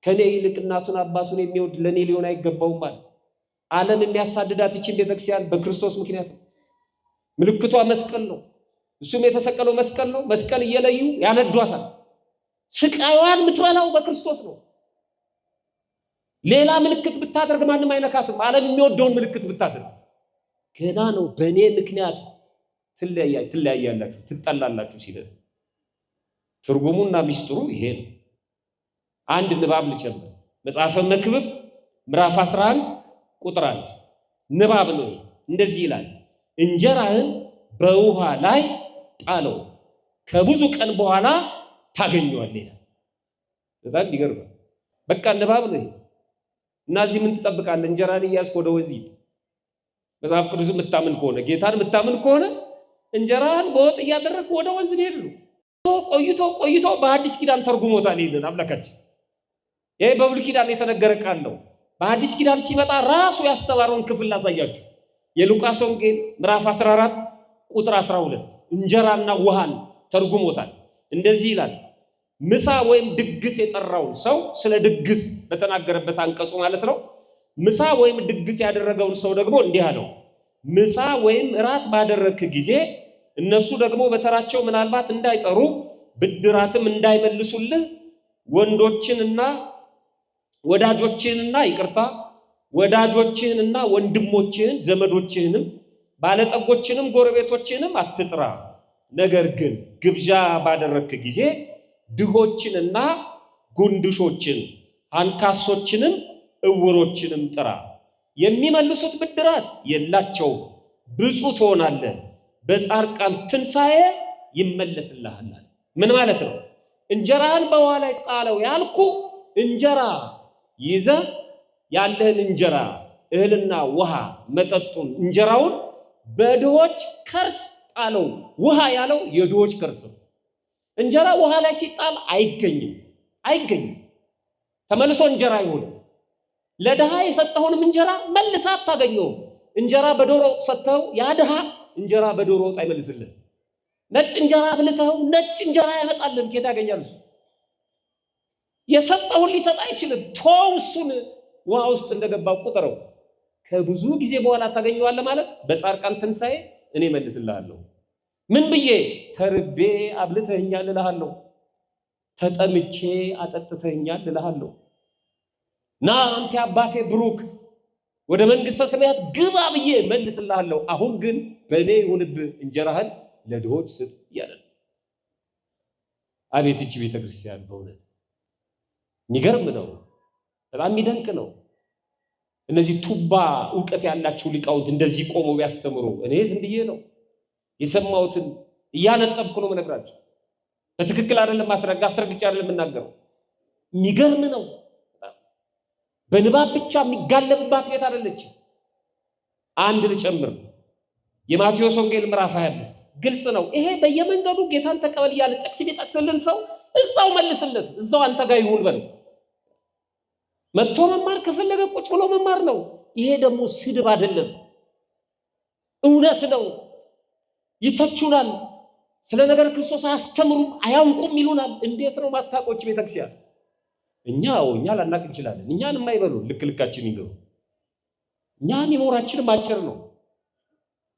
ከኔ ይልቅ እናቱን አባቱን የሚወድ ለኔ ሊሆን አይገባውም ማለት። ዓለም የሚያሳድዳት ይህችን ቤተክርስቲያን በክርስቶስ ምክንያት ነው። ምልክቷ መስቀል ነው። እሱም የተሰቀለው መስቀል ነው። መስቀል እየለዩ ያነዷታል። ስቃይዋን የምትበላው በክርስቶስ ነው። ሌላ ምልክት ብታደርግ ማንም አይነካትም። ዓለም የሚወደውን ምልክት ብታደርግ ገና ነው። በእኔ ምክንያት ትለያያላችሁ፣ ትጠላላችሁ ሲል ትርጉሙና ሚስጥሩ ይሄ ነው። አንድ ንባብ ልጨምር። መጽሐፈ መክብብ ምዕራፍ 11 ቁጥር 1 ንባብ ነው። እንደዚህ ይላል፣ እንጀራህን በውሃ ላይ ጣለው ከብዙ ቀን በኋላ ታገኘዋለህ ይላል። በጣም ይገርማል። በቃ ንባብ ነው። እና እዚህ ምን ትጠብቃለህ? እንጀራን እያዝክ ወደ ወንዝ ሂድ። መጽሐፍ ቅዱስ የምታምን ከሆነ ጌታን የምታምን ከሆነ እንጀራን በወጥ እያደረግክ ወደ ወንዝ ሄድ ነው። ቆይቶ በአዲስ ኪዳን ተርጉሞታል ይሄንን አምላካችን። ይሄ በብሉይ ኪዳን የተነገረ ቃል ነው። በአዲስ ኪዳን ሲመጣ ራሱ ያስተማረውን ክፍል ላሳያችሁ። የሉቃስ ወንጌል ምዕራፍ 14 ቁጥር 12 እንጀራና ውሃን ተርጉሞታል። እንደዚህ ይላል፣ ምሳ ወይም ድግስ የጠራውን ሰው ስለ ድግስ በተናገረበት አንቀጹ ማለት ነው። ምሳ ወይም ድግስ ያደረገውን ሰው ደግሞ እንዲህ አለው፣ ምሳ ወይም እራት ባደረክ ጊዜ እነሱ ደግሞ በተራቸው ምናልባት እንዳይጠሩ ብድራትም እንዳይመልሱልህ ወዳጆችህንና ወንድሞችህን ዘመዶችህንም ባለጠጎችንም ጎረቤቶችህንም አትጥራ። ነገር ግን ግብዣ ባደረክ ጊዜ ድሆችንና ጉንድሾችን አንካሶችንም እውሮችንም ጥራ። የሚመልሱት ብድራት የላቸውም፣ ብፁዕ ትሆናለህ፣ በጻድቃን ትንሣኤ ይመለስልሃል። ምን ማለት ነው? እንጀራህን በውሃ ላይ ጣለው ያልኩ እንጀራ ይዘህ ያለህን እንጀራ እህልና ውሃ መጠጡን እንጀራውን በድሆች ከርስ ጣለው። ውሃ ያለው የድሆች ከርስ ነው። እንጀራ ውሃ ላይ ሲጣል አይገኝም። ተመልሶ እንጀራ አይሆንም። ለድሃ የሰጠውንም እንጀራ መልሳ አታገኘውም። እንጀራ በዶሮ ወጥ ሰጥተው ያ ድሃ እንጀራ በዶሮ ወጥ አይመልስልህ። ነጭ እንጀራ ብልተው ነጭ እንጀራ ያመጣልን ከየት ያገኛል? እሱ የሰጠውን ሊሰጥ አይችልም። ተው፣ እሱን ውሃ ውስጥ እንደገባው ቁጥረው። ከብዙ ጊዜ በኋላ ታገኘዋለህ ማለት በጻድቃን ትንሣኤ እኔ መልስልሃለሁ። ምን ብዬ? ተርቤ አብልተኸኛል እልሃለሁ፣ ተጠምቼ አጠጥተኸኛል እልሃለሁ። ና አንተ አባቴ ብሩክ ወደ መንግሥተ ሰማያት ግባ ብዬ መልስልሃለሁ። አሁን ግን በእኔ ይሁንብህ፣ እንጀራህን ለድሆች ስጥ እያለ ነው። አቤት ይህች ቤተክርስቲያን በእውነት የሚገርም ነው። በጣም የሚደንቅ ነው። እነዚህ ቱባ እውቀት ያላቸው ሊቃውንት እንደዚህ ቆመው ቢያስተምሩ እኔ ዝም ብዬ ነው የሰማሁትን እያነጠብኩ ነው መነግራቸው። በትክክል አይደለም አስረግጬ አይደለም የምናገረው። የሚገርም ነው። በንባብ ብቻ የሚጋለብባት ቤት አይደለችም። አንድ ልጨምር። የማቴዎስ ወንጌል ምዕራፍ 25 ግልጽ ነው። ይሄ በየመንገዱ ጌታን ተቀበል እያለ ጥቅስ ቢጠቅስልን ሰው እዛው መልስለት፣ እዛው አንተ ጋር ይሁን በለው። መጥቶ መማር ከፈለገ ቁጭ ብሎ መማር ነው። ይሄ ደግሞ ስድብ አይደለም፣ እውነት ነው። ይተቹናል፣ ስለ ነገር ክርስቶስ አያስተምሩም፣ አያውቁም ይሉናል። እንዴት ነው ማታቆች ቤተክርስቲያን? እኛ ላናቅ እንችላለን። እኛን የማይበሉ ልክልካችን ይገሩ። እኛ ሚሞራችንም አጭር ነው።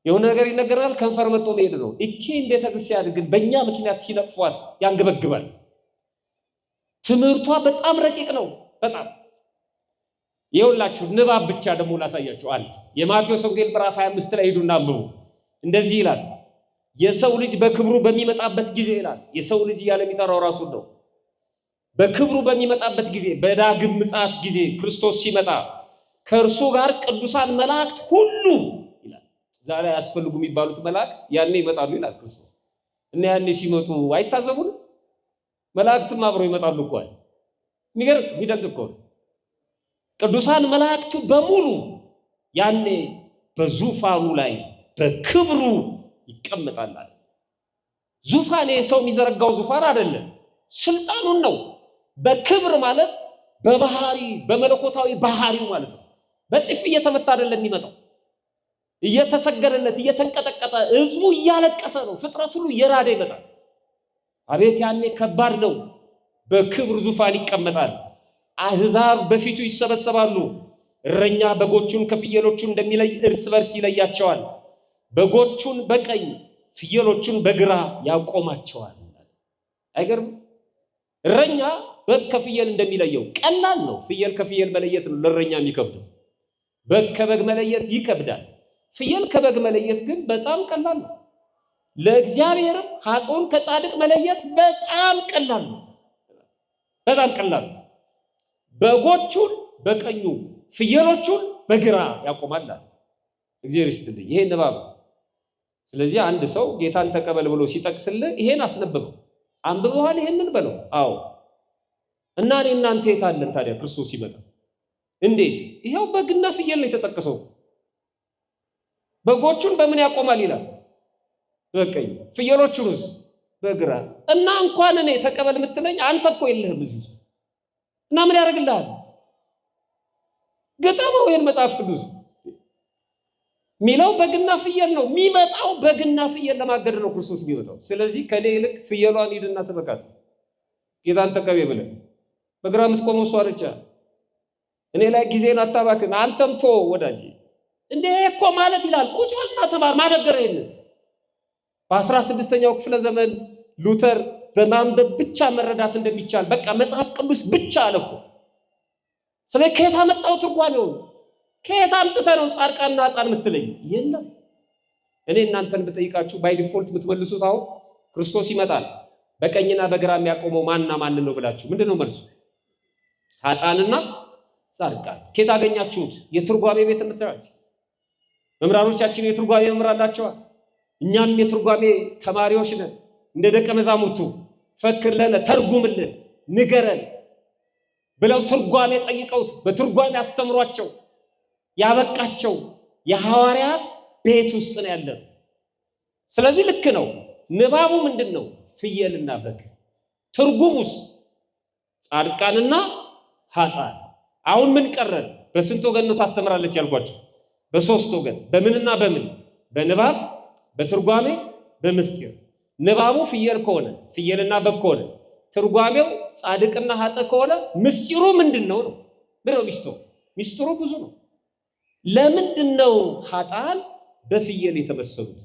የሆነ ነገር ይነገራል፣ ከንፈር መጥቶ መሄድ ነው። እቺን ቤተክርስቲያን ግን በእኛ ምክንያት ሲነቅፏት ያንገበግባል። ትምህርቷ በጣም ረቂቅ ነው። በጣም ይኸውላችሁ ንባብ ብቻ ደግሞ ላሳያችሁ። አንድ የማቴዎስ ወንጌል ምዕራፍ 25 ላይ ሄዱና አንብቡ። እንደዚህ ይላል፣ የሰው ልጅ በክብሩ በሚመጣበት ጊዜ ይላል። የሰው ልጅ እያለ የሚጠራው ራሱን ነው። በክብሩ በሚመጣበት ጊዜ፣ በዳግም ምጽአት ጊዜ ክርስቶስ ሲመጣ ከእርሱ ጋር ቅዱሳን መላእክት ሁሉ ይላል። ዛሬ ያስፈልጉ የሚባሉት መላእክት ያኔ ይመጣሉ ይላል ክርስቶስ። እና ያኔ ሲመጡ አይታዘቡን? መላእክትም አብረው ይመጣሉ እኮ። የሚገርም የሚደንቅ እኮ ነው። ቅዱሳን መላእክቱ በሙሉ ያኔ በዙፋኑ ላይ በክብሩ ይቀመጣል። ዙፋን ሰው የሚዘረጋው ዙፋን አይደለም፣ ስልጣኑን ነው። በክብር ማለት በባህሪ በመለኮታዊ ባህሪው ማለት ነው። በጥፊ እየተመታ አይደለም የሚመጣው፣ እየተሰገደለት እየተንቀጠቀጠ ህዝቡ እያለቀሰ ነው። ፍጥረት ሁሉ እየራደ ይመጣል። አቤት ያኔ ከባድ ነው። በክብር ዙፋን ይቀመጣል። አሕዛብ በፊቱ ይሰበሰባሉ። እረኛ በጎቹን ከፍየሎቹ እንደሚለይ እርስ በርስ ይለያቸዋል። በጎቹን በቀኝ ፍየሎቹን በግራ ያቆማቸዋል። አይገርም? እረኛ በግ ከፍየል እንደሚለየው ቀላል ነው። ፍየል ከፍየል መለየት ነው ለእረኛ የሚከብደው። በግ ከበግ መለየት ይከብዳል። ፍየል ከበግ መለየት ግን በጣም ቀላል ነው። ለእግዚአብሔርም ኃጥኡን ከጻድቅ መለየት በጣም ቀላል ነው። በጣም ቀላል ነው። በጎቹን በቀኙ ፍየሎቹን በግራ ያቆማል። እግዚአብሔር ይስጥልኝ። ይሄ ንባብ። ስለዚህ አንድ ሰው ጌታን ተቀበል ብሎ ሲጠቅስልህ ይሄን አስነብበው። አንብበዋል ይሄንን በለው። አዎ። እና እኔ እናንተ የት አለን ታዲያ ክርስቶስ ሲመጣ? እንዴት? ይሄው በግና ፍየል ነው የተጠቀሰው። በጎቹን በምን ያቆማል ይላል? በቀኝ። ፍየሎቹንስ በግራ። እና እንኳን እኔ ተቀበል የምትለኝ አንተ እኮ የለህም እዚህ እና ምን ያደርግልሃል? ገጠመው ይሄን መጽሐፍ ቅዱስ ሚለው በግና ፍየል ነው የሚመጣው። በግና ፍየል ለማገድ ነው ክርስቶስ የሚመጣው። ስለዚህ ከኔ ይልቅ ፍየሏን ሂድና ስበካት፣ ጌታን ተቀበል ብለህ በግራ የምትቆመው እሷ ነች። እኔ ላይ ጊዜን አታባክን፣ አንተም ቶ ወዳጄ። እንዴ እኮ ማለት ይላል ቁጭ በልና ተማር። ማነገረ ይሄንን በ16ኛው ክፍለ ዘመን ሉተር በማንበብ ብቻ መረዳት እንደሚቻል በቃ መጽሐፍ ቅዱስ ብቻ አለ እኮ። ስለዚህ ከየት አመጣው ትርጓሜው? ከየት አምጥተህ ነው ጻድቃንና ኃጥአን የምትለኝ? የለም። እኔ እናንተን ብጠይቃችሁ ባይ ዲፎልት የምትመልሱት አሁን ክርስቶስ ይመጣል በቀኝና በግራ የሚያቆመው ማንና ማንን ነው ብላችሁ ምንድን ነው መልሱ? ኃጥአንና ጻድቃን። ከየት አገኛችሁት? የትርጓሜ ቤት እንትራች መምህራኖቻችን የትርጓሜ መምህራን ናቸዋል። እኛም የትርጓሜ ተማሪዎች ነን። እንደ ደቀ መዛሙርቱ ፈክርለን፣ ተርጉምልን፣ ንገረን ብለው ትርጓሜ ጠይቀውት በትርጓሜ አስተምሯቸው ያበቃቸው የሐዋርያት ቤት ውስጥ ነው ያለው። ስለዚህ ልክ ነው። ንባቡ ምንድነው? ፍየልና በግ። ትርጉሙስ ጻድቃንና ኃጥአን። አሁን ምን ቀረን? በስንት ወገን ነው ታስተምራለች ያልኳችሁ? በሶስት ወገን። በምንና በምን? በንባብ፣ በትርጓሜ፣ በምስጢር። ንባቡ ፍየል ከሆነ ፍየልና በግ ከሆነ፣ ትርጓሜው ጻድቅና ኃጥእ ከሆነ ምስጢሩ ምንድነው ነው? ምንድነው ምስጢሩ? ምስጢሩ ብዙ ነው። ለምንድነው ኃጥአን በፍየል የተመሰሉት?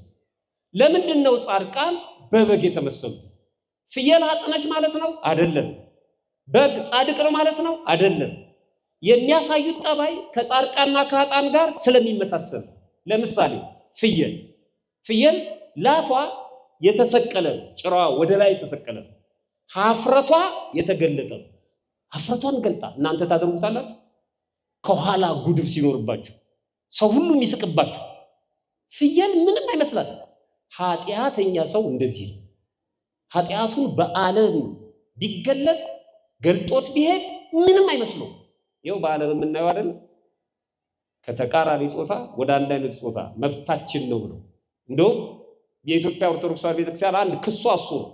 ለምንድነው ጻድቃን በበግ የተመሰሉት? ፍየል ኃጥእ ነች ማለት ነው? አይደለም። በግ ጻድቅ ነው ማለት ነው? አይደለም። የሚያሳዩት ጠባይ ከጻድቃንና ከኃጥአን ጋር ስለሚመሳሰል። ለምሳሌ ፍየል ላቷ የተሰቀለ፣ ጭራዋ ወደ ላይ የተሰቀለ፣ ሀፍረቷ የተገለጠ። ሀፍረቷን ገልጣ እናንተ ታደርጉታላችሁ? ከኋላ ጉድፍ ሲኖርባችሁ ሰው ሁሉ የሚስቅባችሁ። ፍየል ምንም አይመስላት። ኃጢአተኛ ሰው እንደዚህ ነው። ኃጢአቱን በዓለም ቢገለጥ ገልጦት ቢሄድ ምንም አይመስለው። ይኸው በዓለም የምናየው አይደል? ከተቃራኒ ጾታ ወደ አንድ አይነት ጾታ መብታችን ነው ብሎ እንደውም የኢትዮጵያ ኦርቶዶክሳዊ ቤተክርስቲያን አንድ ክሷ እሱ ነው።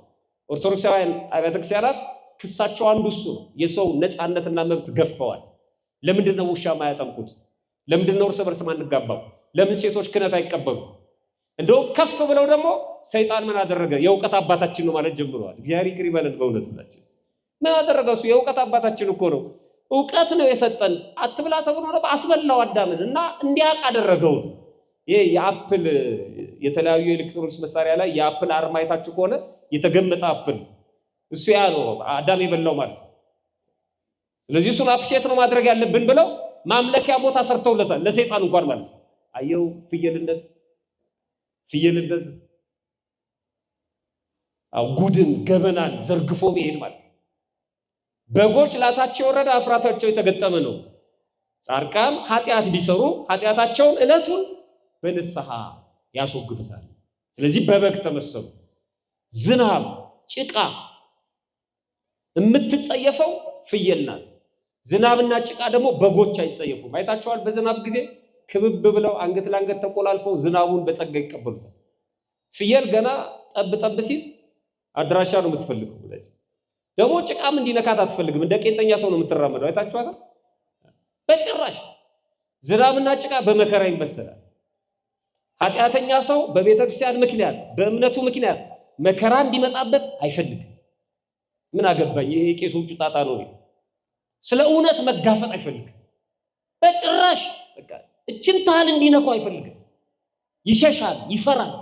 ኦርቶዶክሳውያን ቤተክርስቲያናት ክሳቸው አንዱ እሱ ነው። የሰው ነፃነትና መብት ገፈዋል። ለምንድን ነው ውሻ ማያጠምቁት? ለምንድን ነው እርስ በርስ ማንጋባው? ለምን ሴቶች ክህነት አይቀበሉ? እንደውም ከፍ ብለው ደግሞ ሰይጣን ምን አደረገ? የእውቀት አባታችን ነው ማለት ጀምረዋል። እግዚአብሔር ይቅር ይበለን በእውነት ብላችን። ምን አደረገው? እሱ የእውቀት አባታችን እኮ ነው። እውቀት ነው የሰጠን። አትብላ ተብሎ ነው አስበላው አዳምን እና እንዲያውቅ አደረገው። ይሄ የአፕል የተለያዩ ኤሌክትሮኒክስ መሳሪያ ላይ የአፕል አርማ አይታችሁ ከሆነ የተገመጠ አፕል እሱ ያ ነው አዳም የበላው ማለት ነው። ስለዚህ እሱን አፕሼት ነው ማድረግ ያለብን ብለው ማምለኪያ ቦታ ሰርተውለታል ለሰይጣን እንኳን ማለት ነው። አየው ፍየልነት ጉድን ገበናን ዘርግፎ መሄድ ማለት ነው። በጎች ላታቸው የወረደ አፍራታቸው የተገጠመ ነው። ጻድቃን ኃጢአት ቢሰሩ ኃጢአታቸውን ዕለቱን በንስሐ ያስወግዱታል። ስለዚህ በበግ ተመሰሉ። ዝናብ ጭቃ የምትጸየፈው ፍየል ናት። ዝናብና ጭቃ ደግሞ በጎች አይጸየፉም። አይታችኋል? በዝናብ ጊዜ ክብብ ብለው አንገት ለአንገት ተቆላልፈው ዝናቡን በጸጋ ይቀበሉታል። ፍየል ገና ጠብ ሲል አድራሻ ነው የምትፈልገው። ደግሞ ጭቃም እንዲነካት አትፈልግም። እንደ ቄንጠኛ ሰው ነው የምትራመደው። አይታችኋል? በጭራሽ ዝናብና ጭቃ በመከራ ይመሰላል። ኃጢአተኛ ሰው በቤተክርስቲያን ምክንያት በእምነቱ ምክንያት መከራ እንዲመጣበት አይፈልግም። ምን አገባኝ ይሄ ቄሶቹ ጣጣ ነው። ስለ እውነት መጋፈጥ አይፈልግም በጭራሽ። በቃ እችን ታህል እንዲነኩ አይፈልግም። ይሸሻል፣ ይፈራል።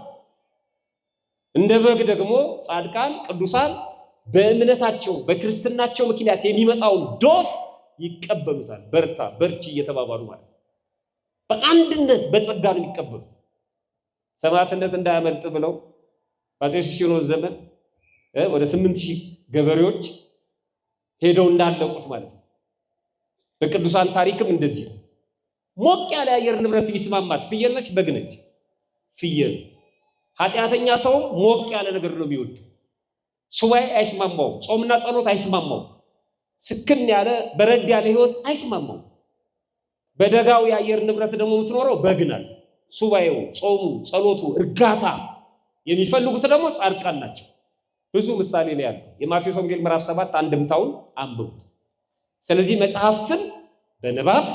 እንደ በግ ደግሞ ጻድቃን ቅዱሳን በእምነታቸው በክርስትናቸው ምክንያት የሚመጣውን ዶፍ ይቀበሉታል። በርታ በርቺ እየተባባሉ ማለት ነው። በአንድነት በጸጋ ነው የሚቀበሉት። ሰማዕትነት እንዳያመልጥ ብለው በአፄ ሲኖዶስ ዘመን ወደ 8000 ገበሬዎች ሄደው እንዳለቁት ማለት ነው። በቅዱሳን ታሪክም እንደዚህ ነው። ሞቅ ያለ አየር ንብረት ቢስማማት ፍየል ነች፣ በግ ነች። ፍየል ኃጢአተኛ ሰው ሞቅ ያለ ነገር ነው የሚወድ። ሱባኤ አይስማማው፣ ጾምና ጸሎት አይስማማው፣ ስክን ያለ በረድ ያለ ህይወት አይስማማው። በደጋው የአየር ንብረት ደግሞ የምትኖረው በግ ናት። ሱባኤው፣ ጾሙ፣ ጸሎቱ፣ እርጋታ የሚፈልጉት ደግሞ ጻድቃን ናቸው። ብዙ ምሳሌ ላይ ያለው የማቴዎስ ወንጌል ምዕራፍ 7 አንድምታውን አንብቡት። ስለዚህ መጽሐፍትን በንባብ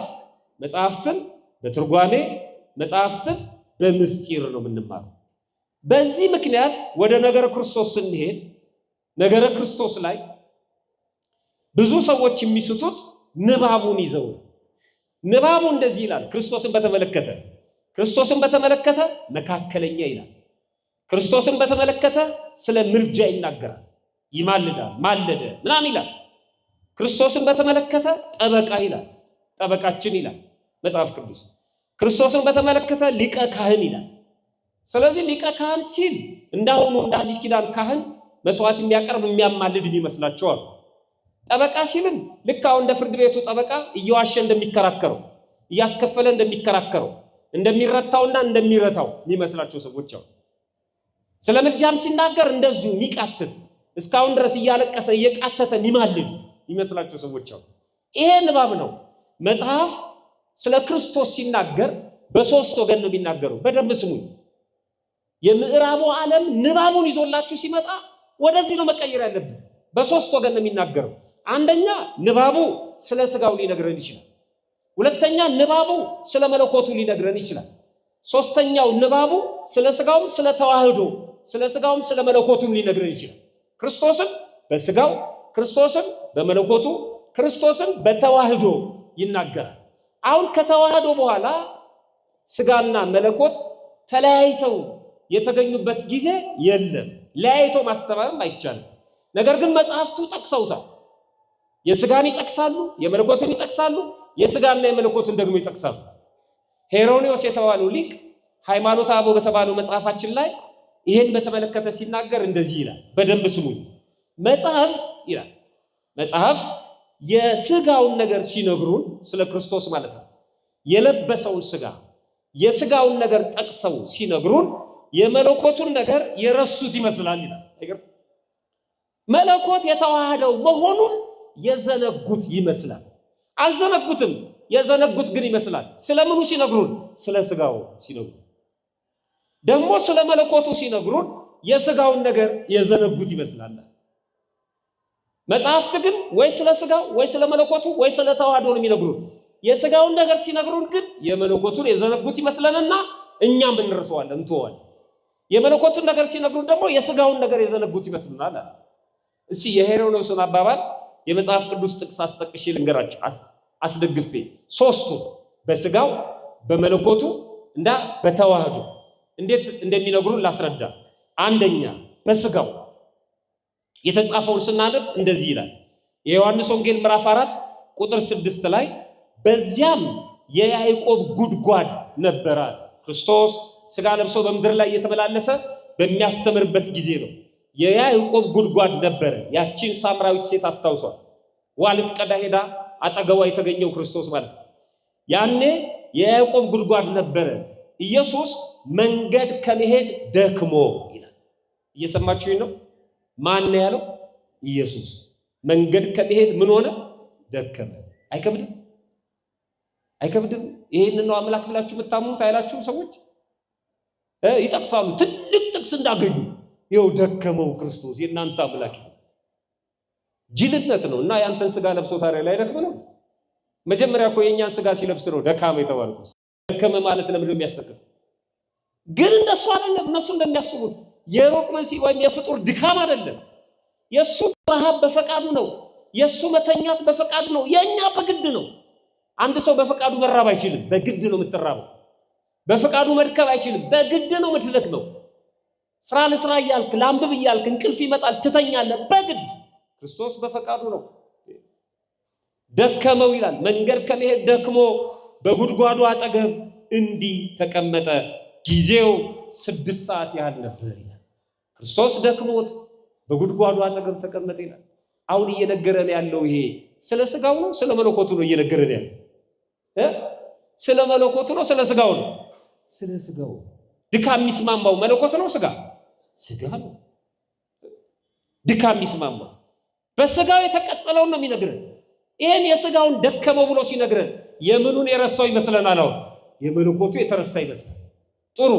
መጽሐፍትን በትርጓሜ መጽሐፍትን በምስጢር ነው የምንማረው። በዚህ ምክንያት ወደ ነገረ ክርስቶስ ስንሄድ ነገረ ክርስቶስ ላይ ብዙ ሰዎች የሚስቱት ንባቡን ይዘው ነው። ንባቡ እንደዚህ ይላል። ክርስቶስን በተመለከተ መካከለኛ ይላል። ክርስቶስን በተመለከተ ስለ ምልጃ ይናገራል። ይማልዳል፣ ማለደ ምናምን ይላል። ክርስቶስን በተመለከተ ጠበቃ ይላል። ጠበቃችን ይላል መጽሐፍ ቅዱስ። ክርስቶስን በተመለከተ ሊቀ ካህን ይላል። ስለዚህ ሊቀ ካህን ሲል እንዳሁኑ እንደ አዲስ ኪዳን ካህን መስዋዕት የሚያቀርብ የሚያማልድ ይመስላችኋል? ጠበቃ ሲልም ልክ አሁን እንደ ፍርድ ቤቱ ጠበቃ እየዋሸ እንደሚከራከረው እያስከፈለ እንደሚከራከረው እንደሚረታውና እንደሚረታው የሚመስላቸው ሰዎች አሉ። ስለ ምልጃም ሲናገር እንደዚሁ የሚቃትት እስካሁን ድረስ እያለቀሰ እየቃተተ የሚማልድ ይመስላቸው ሰዎች አሉ። ይሄ ንባብ ነው። መጽሐፍ ስለ ክርስቶስ ሲናገር በሶስት ወገን ነው የሚናገረው። በደንብ ስሙኝ። የምዕራቡ ዓለም ንባቡን ይዞላችሁ ሲመጣ ወደዚህ ነው መቀየር ያለብን። በሶስት ወገን ነው የሚናገረው። አንደኛ ንባቡ ስለ ስጋው ሊነግረን ይችላል። ሁለተኛ ንባቡ ስለ መለኮቱ ሊነግረን ይችላል። ሶስተኛው ንባቡ ስለ ስጋውም ስለ ተዋህዶ ስለ ስጋውም ስለ መለኮቱም ሊነግረን ይችላል። ክርስቶስን በስጋው ክርስቶስን በመለኮቱ ክርስቶስን በተዋህዶ ይናገራል። አሁን ከተዋህዶ በኋላ ስጋና መለኮት ተለያይተው የተገኙበት ጊዜ የለም። ለያይቶ ማስተማርም አይቻልም። ነገር ግን መጽሐፍቱ ጠቅሰውታል። የስጋን ይጠቅሳሉ፣ የመለኮትን ይጠቅሳሉ፣ የስጋና የመለኮትን ደግሞ ይጠቅሳሉ። ሄሮኒዮስ የተባለው ሊቅ ሃይማኖተ አበው በተባለው መጽሐፋችን ላይ ይሄን በተመለከተ ሲናገር እንደዚህ ይላል። በደንብ ስሙኝ። መጽሐፍት ይላል መጽሐፍት የስጋውን ነገር ሲነግሩን ስለ ክርስቶስ ማለት ነው የለበሰውን ስጋ የስጋውን ነገር ጠቅሰው ሲነግሩን የመለኮቱን ነገር የረሱት ይመስላል ይላል። መለኮት የተዋሃደው መሆኑን የዘነጉት ይመስላል። አልዘነጉትም፣ የዘነጉት ግን ይመስላል። ስለምኑ ሲነግሩን? ስለ ስጋው ሲነግሩን። ደግሞ ስለ መለኮቱ ሲነግሩን የስጋውን ነገር የዘነጉት ይመስላል። መጽሐፍት ግን ወይ ስለ ስጋው ወይ ስለ መለኮቱ ወይ ስለ ተዋህዶ ነው የሚነግሩን። የስጋውን ነገር ሲነግሩን ግን የመለኮቱን የዘነጉት ይመስለንና እኛም እንርሰዋለን፣ እንተዋለን። የመለኮቱን ነገር ሲነግሩን ደግሞ የስጋውን ነገር የዘነጉት ይመስልናል። እስኪ የሄሮኒዮስን አባባል የመጽሐፍ ቅዱስ ጥቅስ አስጠቅሼ ልንገራችሁ አስደግፌ ሶስቱ በስጋው በመለኮቱ እና በተዋህዶ እንዴት እንደሚነግሩን ላስረዳ። አንደኛ በስጋው የተጻፈውን ስናነብ እንደዚህ ይላል። የዮሐንስ ወንጌል ምዕራፍ 4 ቁጥር 6 ላይ በዚያም የያዕቆብ ጉድጓድ ነበረ። ክርስቶስ ስጋ ለብሶ በምድር ላይ እየተመላለሰ በሚያስተምርበት ጊዜ ነው። የያዕቆብ ጉድጓድ ነበረ። ያቺን ሳምራዊት ሴት አስታውሷል። ውሃ ልትቀዳ ሄዳ አጠገቧ የተገኘው ክርስቶስ ማለት ነው። ያኔ የያዕቆብ ጉድጓድ ነበረ። ኢየሱስ መንገድ ከመሄድ ደክሞ ይላል። እየሰማችሁኝ ነው? ማን ያለው? ኢየሱስ መንገድ ከመሄድ ምን ሆነ? ደከመ። አይከብድም? አይከብድም? ይሄንን ነው አምላክ ብላችሁ የምታምኑት አይላችሁም? ሰዎች ይጠቅሳሉ። ትልቅ ጥቅስ እንዳገኙ ይኸው ደከመው ክርስቶስ የእናንተ አምላክ። ጅልነት ነው። እና ያንተን ስጋ ለብሶ ታዲያ ላይ ደክመ ነው? መጀመሪያ እኮ የእኛን ስጋ ሲለብስ ነው ደካማ የተባልኩ። ደከመ ማለት ለምን የሚያሰቅቅ? ግን እንደሱ አይደለም። እነሱ እንደሚያስቡት የሩቅ መሲ ወይም የፍጡር ድካም አይደለም። የሱ ረሃብ በፈቃዱ ነው። የሱ መተኛት በፈቃዱ ነው። የኛ በግድ ነው። አንድ ሰው በፈቃዱ መራብ አይችልም። በግድ ነው የምትራበው። በፈቃዱ መድከም አይችልም። በግድ ነው የምትደክመው። ስራ ለስራ እያልክ ላንብብ እያልክ እንቅልፍ ይመጣል ትተኛለህ በግድ። ክርስቶስ በፈቃዱ ነው። ደከመው ይላል። መንገድ ከመሄድ ደክሞ በጉድጓዱ አጠገብ እንዲህ ተቀመጠ። ጊዜው 6 ሰዓት ያህል ነበር ይላል። ክርስቶስ ደክሞት በጉድጓዱ አጠገብ ተቀመጠ ይላል። አሁን እየነገረን ያለው ይሄ ስለ ስጋው ነው ስለ መለኮቱ ነው እየነገረን ያለው? ስለ መለኮቱ ነው ስለ ስጋው ነው? ስለ ስጋው። ድካም የሚስማማው መለኮት ነው ስጋ? ስጋ ነው። ድካም የሚስማማው በስጋው የተቀጸለውን ነው የሚነግረን። ይሄን የስጋውን ደከመው ብሎ ሲነግረን የምኑን የረሳው ይመስለናል? አሁን የመለኮቱ የተረሳ ይመስላል። ጥሩ።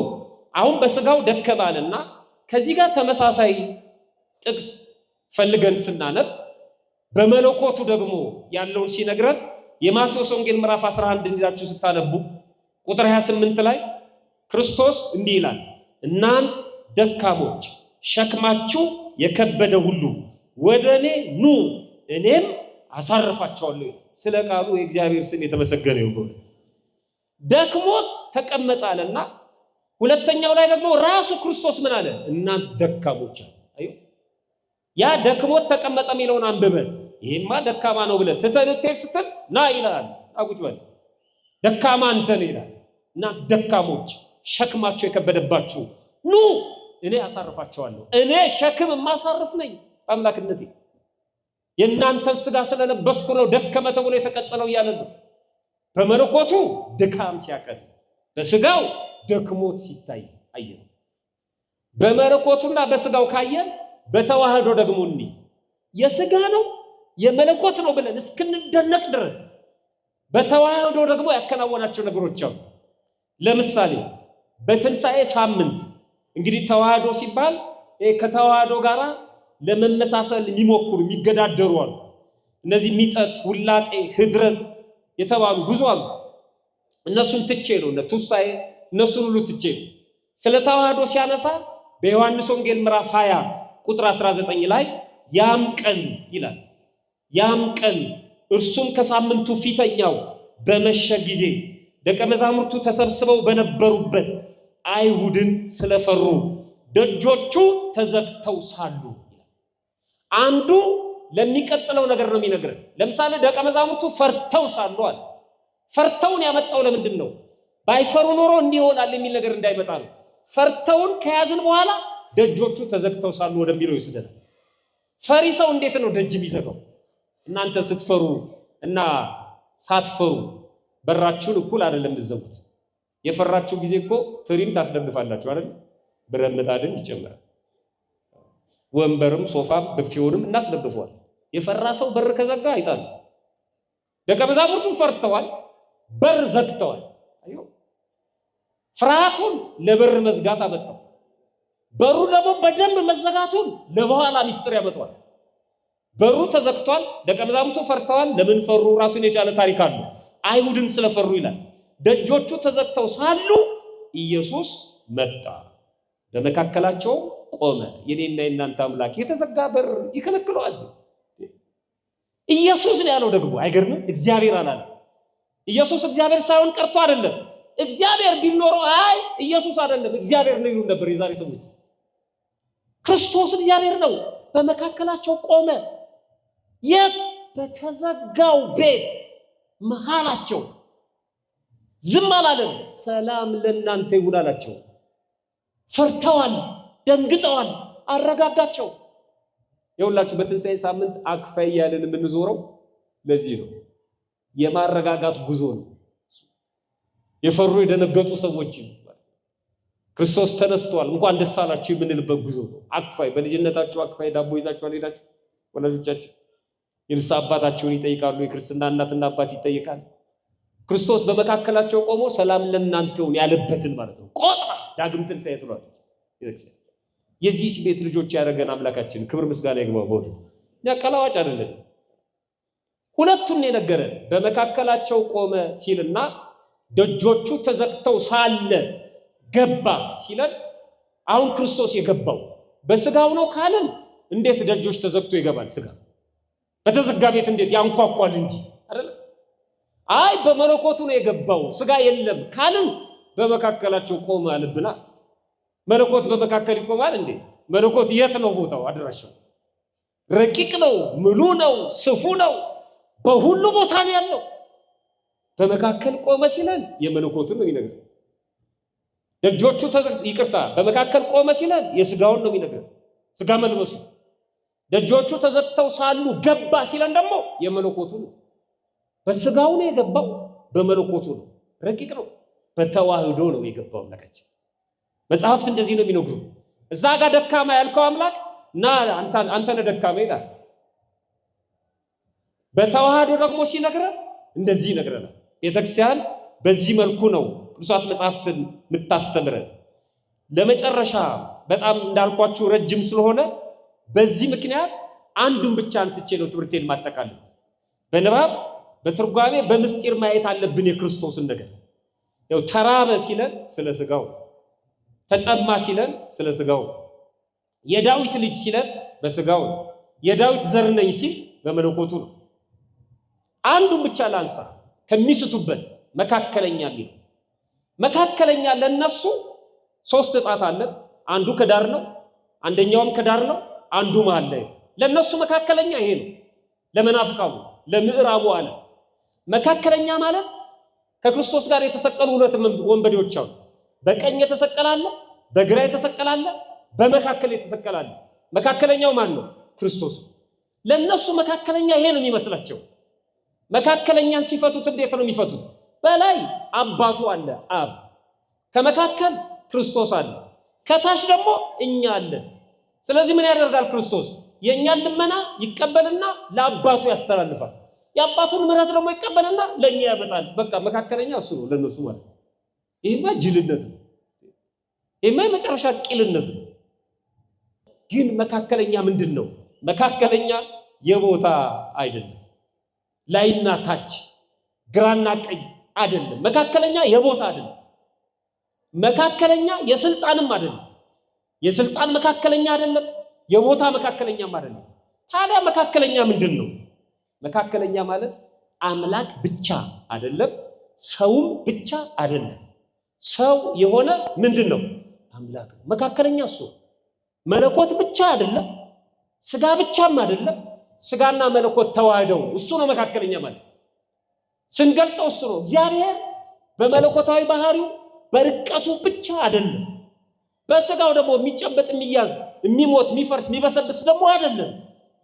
አሁን በስጋው ደከማልና ከዚህ ጋር ተመሳሳይ ጥቅስ ፈልገን ስናነብ በመለኮቱ ደግሞ ያለውን ሲነግረን የማቴዎስ ወንጌል ምዕራፍ 11 እንዲላችሁ ስታነቡ ቁጥር 28 ላይ ክርስቶስ እንዲህ ይላል፣ እናንት ደካሞች ሸክማችሁ የከበደ ሁሉ ወደ እኔ ኑ እኔም አሳርፋቸዋለሁ። ስለ ቃሉ የእግዚአብሔር ስም የተመሰገነ ይሁን። ደክሞት ተቀመጣለና ሁለተኛው ላይ ደግሞ ራሱ ክርስቶስ ምን አለ? እናንት ደካሞች አለ። አዩ ያ ደክሞት ተቀመጠ የሚለውን አንብበን ይሄማ ደካማ ነው ብለህ ትተልቴል ስትል ና ይላል። አቁጭ በል ደካማ አንተ ነህ ይላል። እናንት ደካሞች ሸክማቸው የከበደባችሁ ኑ እኔ አሳርፋቸዋለሁ። እኔ ሸክም የማሳርፍ ነኝ አምላክነቴ። የእናንተን ስጋ ስለለበስኩ ነው ደከመ ተብሎ የተቀጸለው እያለ ነው። በመለኮቱ ድካም ሲያቀል በስጋው ደክሞት ሲታይ አየን። በመለኮቱና በስጋው ካየን በተዋህዶ ደግሞ እንዲህ የስጋ ነው የመለኮት ነው ብለን እስክንደነቅ ድረስ በተዋህዶ ደግሞ ያከናወናቸው ነገሮች አሉ። ለምሳሌ በትንሣኤ ሳምንት እንግዲህ ተዋህዶ ሲባል ከተዋህዶ ጋራ ለመመሳሰል የሚሞክሩ የሚገዳደሩ አሉ። እነዚህ ሚጠት፣ ውላጤ፣ ህድረት የተባሉ ብዙ አሉ። እነሱን ትቼ ነው ትንሣኤ እነሱን ሁሉ ትቼ ነው ስለ ተዋህዶ ሲያነሳ በዮሐንስ ወንጌል ምዕራፍ 20 ቁጥር 19 ላይ ያም ቀን ይላል። ያም ቀን እርሱም ከሳምንቱ ፊተኛው በመሸ ጊዜ ደቀ መዛሙርቱ ተሰብስበው በነበሩበት አይሁድን ስለፈሩ ደጆቹ ተዘግተው ሳሉ አንዱ ለሚቀጥለው ነገር ነው የሚነግረን። ለምሳሌ ደቀ መዛሙርቱ ፈርተው ሳሉ አለ። ፈርተውን ያመጣው ለምንድን ነው? ባይፈሩ ኖሮ እንዲሆናል የሚል ነገር እንዳይመጣ ነው። ፈርተውን ከያዝን በኋላ ደጆቹ ተዘግተው ሳሉ ወደሚለው ይወስደናል። ፈሪ ሰው እንዴት ነው ደጅ የሚዘጋው? እናንተ ስትፈሩ እና ሳትፈሩ በራችሁን እኩል አይደለም የምትዘጉት። የፈራችሁ ጊዜ እኮ ፍሪም ታስደግፋላችሁ አይደል? ብረት ምጣድን ይጨምራል። ወንበርም ሶፋም ብፌውንም እናስደግፈዋል። የፈራ ሰው በር ከዘጋ አይጣል። ደቀ መዛሙርቱ ፈርተዋል፣ በር ዘግተዋል። አዩ ፍርሃቱን ለበር መዝጋት አመጣው። በሩ ደግሞ በደንብ መዘጋቱን ለበኋላ ሚስጥር ያመጣዋል። በሩ ተዘግቷል፣ ደቀ መዛሙርቱ ፈርተዋል። ለምን ፈሩ? ራሱን የቻለ ታሪክ አለ። አይሁድን ስለፈሩ ይላል። ደጆቹ ተዘግተው ሳሉ ኢየሱስ መጣ፣ በመካከላቸው ቆመ። የኔና የናንተ አምላክ የተዘጋ በር ይከለክለዋል? ኢየሱስ ነው ያለው ደግሞ አይገርምም? እግዚአብሔር አላለ። ኢየሱስ እግዚአብሔር ሳይሆን ቀርቶ አይደለም። እግዚአብሔር ቢኖረው አይ ኢየሱስ አይደለም እግዚአብሔር ነው ይሉ ነበር የዛሬ ሰዎች። ክርስቶስ እግዚአብሔር ነው። በመካከላቸው ቆመ። የት? በተዘጋው ቤት መሃላቸው። ዝም አላለም። ሰላም ለእናንተ ይሁን አላቸው። ፈርተዋል፣ ደንግጠዋል፣ አረጋጋቸው። የሁላችሁ በትንሣኤ ሳምንት አክፋይ ያለን የምንዞረው ለዚህ ነው። የማረጋጋት ጉዞ ነው። የፈሩ የደነገጡ ሰዎች ክርስቶስ ተነስቷል እንኳን ደስ አላችሁ የምንልበት ጉዞ ነው። አክፋይ በልጅነታችሁ አክፋይ ዳቦ ይዛችሁ አልሄዳችሁ? ወላጆቻችን የንስሐ አባታቸውን ይጠይቃሉ። የክርስትና እናትና አባት ይጠይቃል። ክርስቶስ በመካከላቸው ቆሞ ሰላም ለእናንተ ይሁን ያለበትን ማለት ነው። ቆጥራ ዳግም ትንሣኤ ትሏለች ቤተክርስቲያን። የዚህ ቤት ልጆች ያደረገን አምላካችን ክብር ምስጋና ይግባው። በእውነት እኛ ቀላዋጭ አይደለም። ሁለቱን የነገረን በመካከላቸው ቆመ ሲልና ደጆቹ ተዘግተው ሳለ ገባ ሲለን፣ አሁን ክርስቶስ የገባው በስጋው ነው ካልን እንዴት ደጆች ተዘግቶ ይገባል? ስጋ በተዘጋ ቤት እንዴት ያንኳኳል እንጂ አይደል? አይ በመለኮቱ ነው የገባው ስጋ የለም ካልን በመካከላቸው ቆመ አልብና። መለኮት በመካከል ይቆማል እንዴ? መለኮት የት ነው ቦታው? አድራሻው ረቂቅ ነው፣ ሙሉ ነው፣ ስፉ ነው፣ በሁሉ ቦታ ነው ያለው። በመካከል ቆመ ሲለን የመለኮቱን ነው የሚነግረን። ደጆቹ በመካከል ቆመ ሲለን የስጋውን ነው የሚነግረን፣ ስጋ መልበሱ። ደጆቹ ተዘግተው ሳሉ ገባ ሲለን ደግሞ የመለኮቱ ነው። በስጋው ነው የገባው፣ በመለኮቱ ነው። ረቂቅ ነው፣ በተዋህዶ ነው የገባው አምላካችን። መጽሐፍት እንደዚህ ነው የሚነግሩ። እዛ ጋር ደካማ ያልከው አምላክ እና አንተ ነህ ደካማ ይላል። በተዋህዶ ደግሞ ሲነግረን እንደዚህ ይነግረናል። ቤተክርስቲያን በዚህ መልኩ ነው ቅዱሳት መጽሐፍትን የምታስተምረን። ለመጨረሻ በጣም እንዳልኳችሁ ረጅም ስለሆነ በዚህ ምክንያት አንዱን ብቻ አንስቼ ነው ትምህርቴን ማጠቃለል። በንባብ በትርጓሜ በምስጢር ማየት አለብን የክርስቶስን ነገር። ያው ተራበ ሲለን ስለ ስጋው፣ ተጠማ ሲለን ስለ ስጋው፣ የዳዊት ልጅ ሲለን በስጋው፣ የዳዊት ዘር ነኝ ሲል በመለኮቱ ነው። አንዱን ብቻ ላንሳ ከሚስቱበት መካከለኛ የሚል መካከለኛ ለነሱ ሶስት ጣት አለ። አንዱ ከዳር ነው፣ አንደኛውም ከዳር ነው፣ አንዱ መሃል ላይ። ለነሱ መካከለኛ ይሄ ነው። ለመናፍቃው ለምዕራቡ ዓለም መካከለኛ ማለት ከክርስቶስ ጋር የተሰቀሉ ሁለት ወንበዴዎች አሉ። በቀኝ የተሰቀለ አለ፣ በግራ የተሰቀለ አለ፣ በመካከል የተሰቀለ አለ። መካከለኛው ማን ነው? ክርስቶስ። ለነሱ መካከለኛ ይሄ ነው የሚመስላቸው። መካከለኛን ሲፈቱት እንዴት ነው የሚፈቱት? በላይ አባቱ አለ አብ፣ ከመካከል ክርስቶስ አለ፣ ከታች ደግሞ እኛ አለ። ስለዚህ ምን ያደርጋል ክርስቶስ? የእኛን ልመና ይቀበልና ለአባቱ ያስተላልፋል። የአባቱን ምሕረት ደግሞ ይቀበልና ለእኛ ያመጣል። በቃ መካከለኛ እሱ ነው ለነሱ ማለት ነው። ይህማ ጅልነት ነው። ይህማ የመጨረሻ ቂልነት ነው። ግን መካከለኛ ምንድን ነው? መካከለኛ የቦታ አይደለም፣ ላይና ታች ግራና ቀኝ አይደለም። መካከለኛ የቦታ አይደለም። መካከለኛ የስልጣንም አይደለም። የስልጣን መካከለኛ አይደለም፣ የቦታ መካከለኛም አይደለም። ታዲያ መካከለኛ ምንድን ነው? መካከለኛ ማለት አምላክ ብቻ አይደለም፣ ሰውም ብቻ አይደለም። ሰው የሆነ ምንድን ነው? አምላክ ነው። መካከለኛ እሱ። መለኮት ብቻ አይደለም፣ ስጋ ብቻም አይደለም። ስጋና መለኮት ተዋህደው እሱ ነው መካከለኛ ማለት። ስንገልጠው እሱ ነው። እግዚአብሔር በመለኮታዊ ባህሪው በርቀቱ ብቻ አይደለም። በስጋው ደግሞ የሚጨበጥ የሚያዝ የሚሞት የሚፈርስ የሚበሰብስ ደግሞ አይደለም።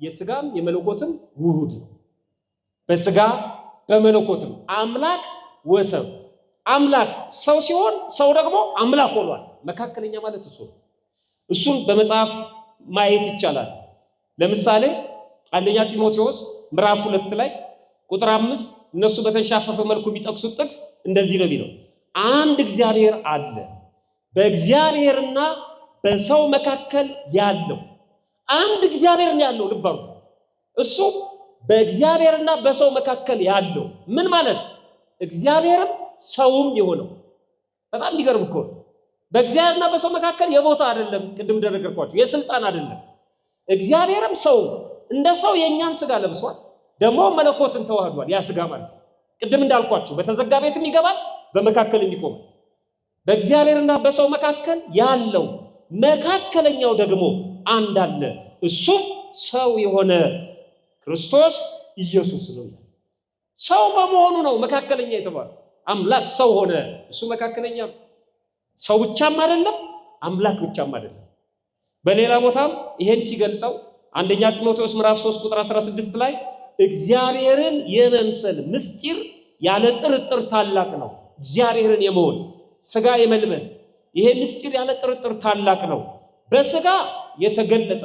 የስጋም የመለኮትም ውሁድ ነው። በስጋ በመለኮትም አምላክ ወሰብ አምላክ ሰው ሲሆን ሰው ደግሞ አምላክ ሆኗል። መካከለኛ ማለት እሱ ነው። እሱን በመጽሐፍ ማየት ይቻላል። ለምሳሌ አንደኛ ጢሞቴዎስ ምዕራፍ 2 ላይ ቁጥር 5 እነሱ በተንሻፈፈ መልኩ የሚጠቅሱት ጥቅስ እንደዚህ ነው የሚለው፣ አንድ እግዚአብሔር አለ፣ በእግዚአብሔርና በሰው መካከል ያለው አንድ እግዚአብሔር ነው ያለው። ልብ አድርጉ። እሱ በእግዚአብሔርና በሰው መካከል ያለው ምን ማለት? እግዚአብሔርም ሰውም የሆነው። በጣም የሚገርም እኮ በእግዚአብሔርና በሰው መካከል የቦታ አይደለም፣ ቅድም እንደነገርኳችሁ የስልጣን አይደለም። እግዚአብሔርም ሰው እንደ ሰው የኛን ስጋ ለብሷል፣ ደግሞ መለኮትን ተዋህዷል። ያ ሥጋ ማለት ነው። ቅድም እንዳልኳችሁ በተዘጋ ቤትም ይገባል፣ በመካከልም ይቆማል። በእግዚአብሔርና በሰው መካከል ያለው መካከለኛው ደግሞ አንድ አለ፣ እሱም ሰው የሆነ ክርስቶስ ኢየሱስ ነው። ሰው በመሆኑ ነው መካከለኛ የተባለው። አምላክ ሰው ሆነ፣ እሱ መካከለኛ ነው። ሰው ብቻም አይደለም፣ አምላክ ብቻም አይደለም። በሌላ ቦታም ይሄን ሲገልጠው አንደኛ ጢሞቴዎስ ምዕራፍ 3 ቁጥር 16 ላይ እግዚአብሔርን የመምሰል ምስጢር ያለ ጥርጥር ታላቅ ነው። እግዚአብሔርን የመሆን ሥጋ የመልበስ ይሄ ምስጢር ያለ ጥርጥር ታላቅ ነው። በሥጋ የተገለጠ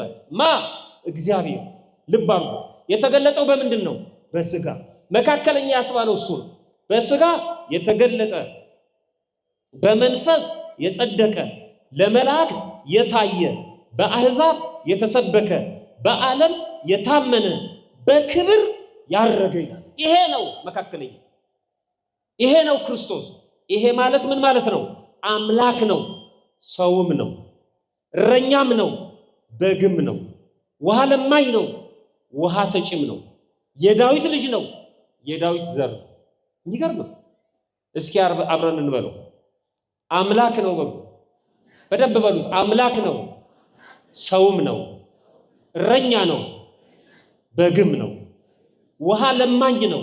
እግዚአብሔር ልብ አድርጎ የተገለጠው በምንድን ነው? በሥጋ መካከለኛ ያስባለው እሱ ነው። በሥጋ የተገለጠ በመንፈስ የጸደቀ ለመላእክት የታየ በአሕዛብ የተሰበከ በዓለም የታመነ በክብር ያረገ ይላል። ይሄ ነው መካከለኛ። ይሄ ነው ክርስቶስ። ይሄ ማለት ምን ማለት ነው? አምላክ ነው፣ ሰውም ነው፣ እረኛም ነው፣ በግም ነው፣ ውሃ ለማኝ ነው፣ ውሃ ሰጪም ነው፣ የዳዊት ልጅ ነው፣ የዳዊት ዘር ነው። የሚገርም ነው። እስኪ አብረን እንበለው። አምላክ ነው በሉ፣ በደንብ በሉት። አምላክ ነው፣ ሰውም ነው፣ እረኛ ነው፣ በግም ነው፣ ውሃ ለማኝ ነው፣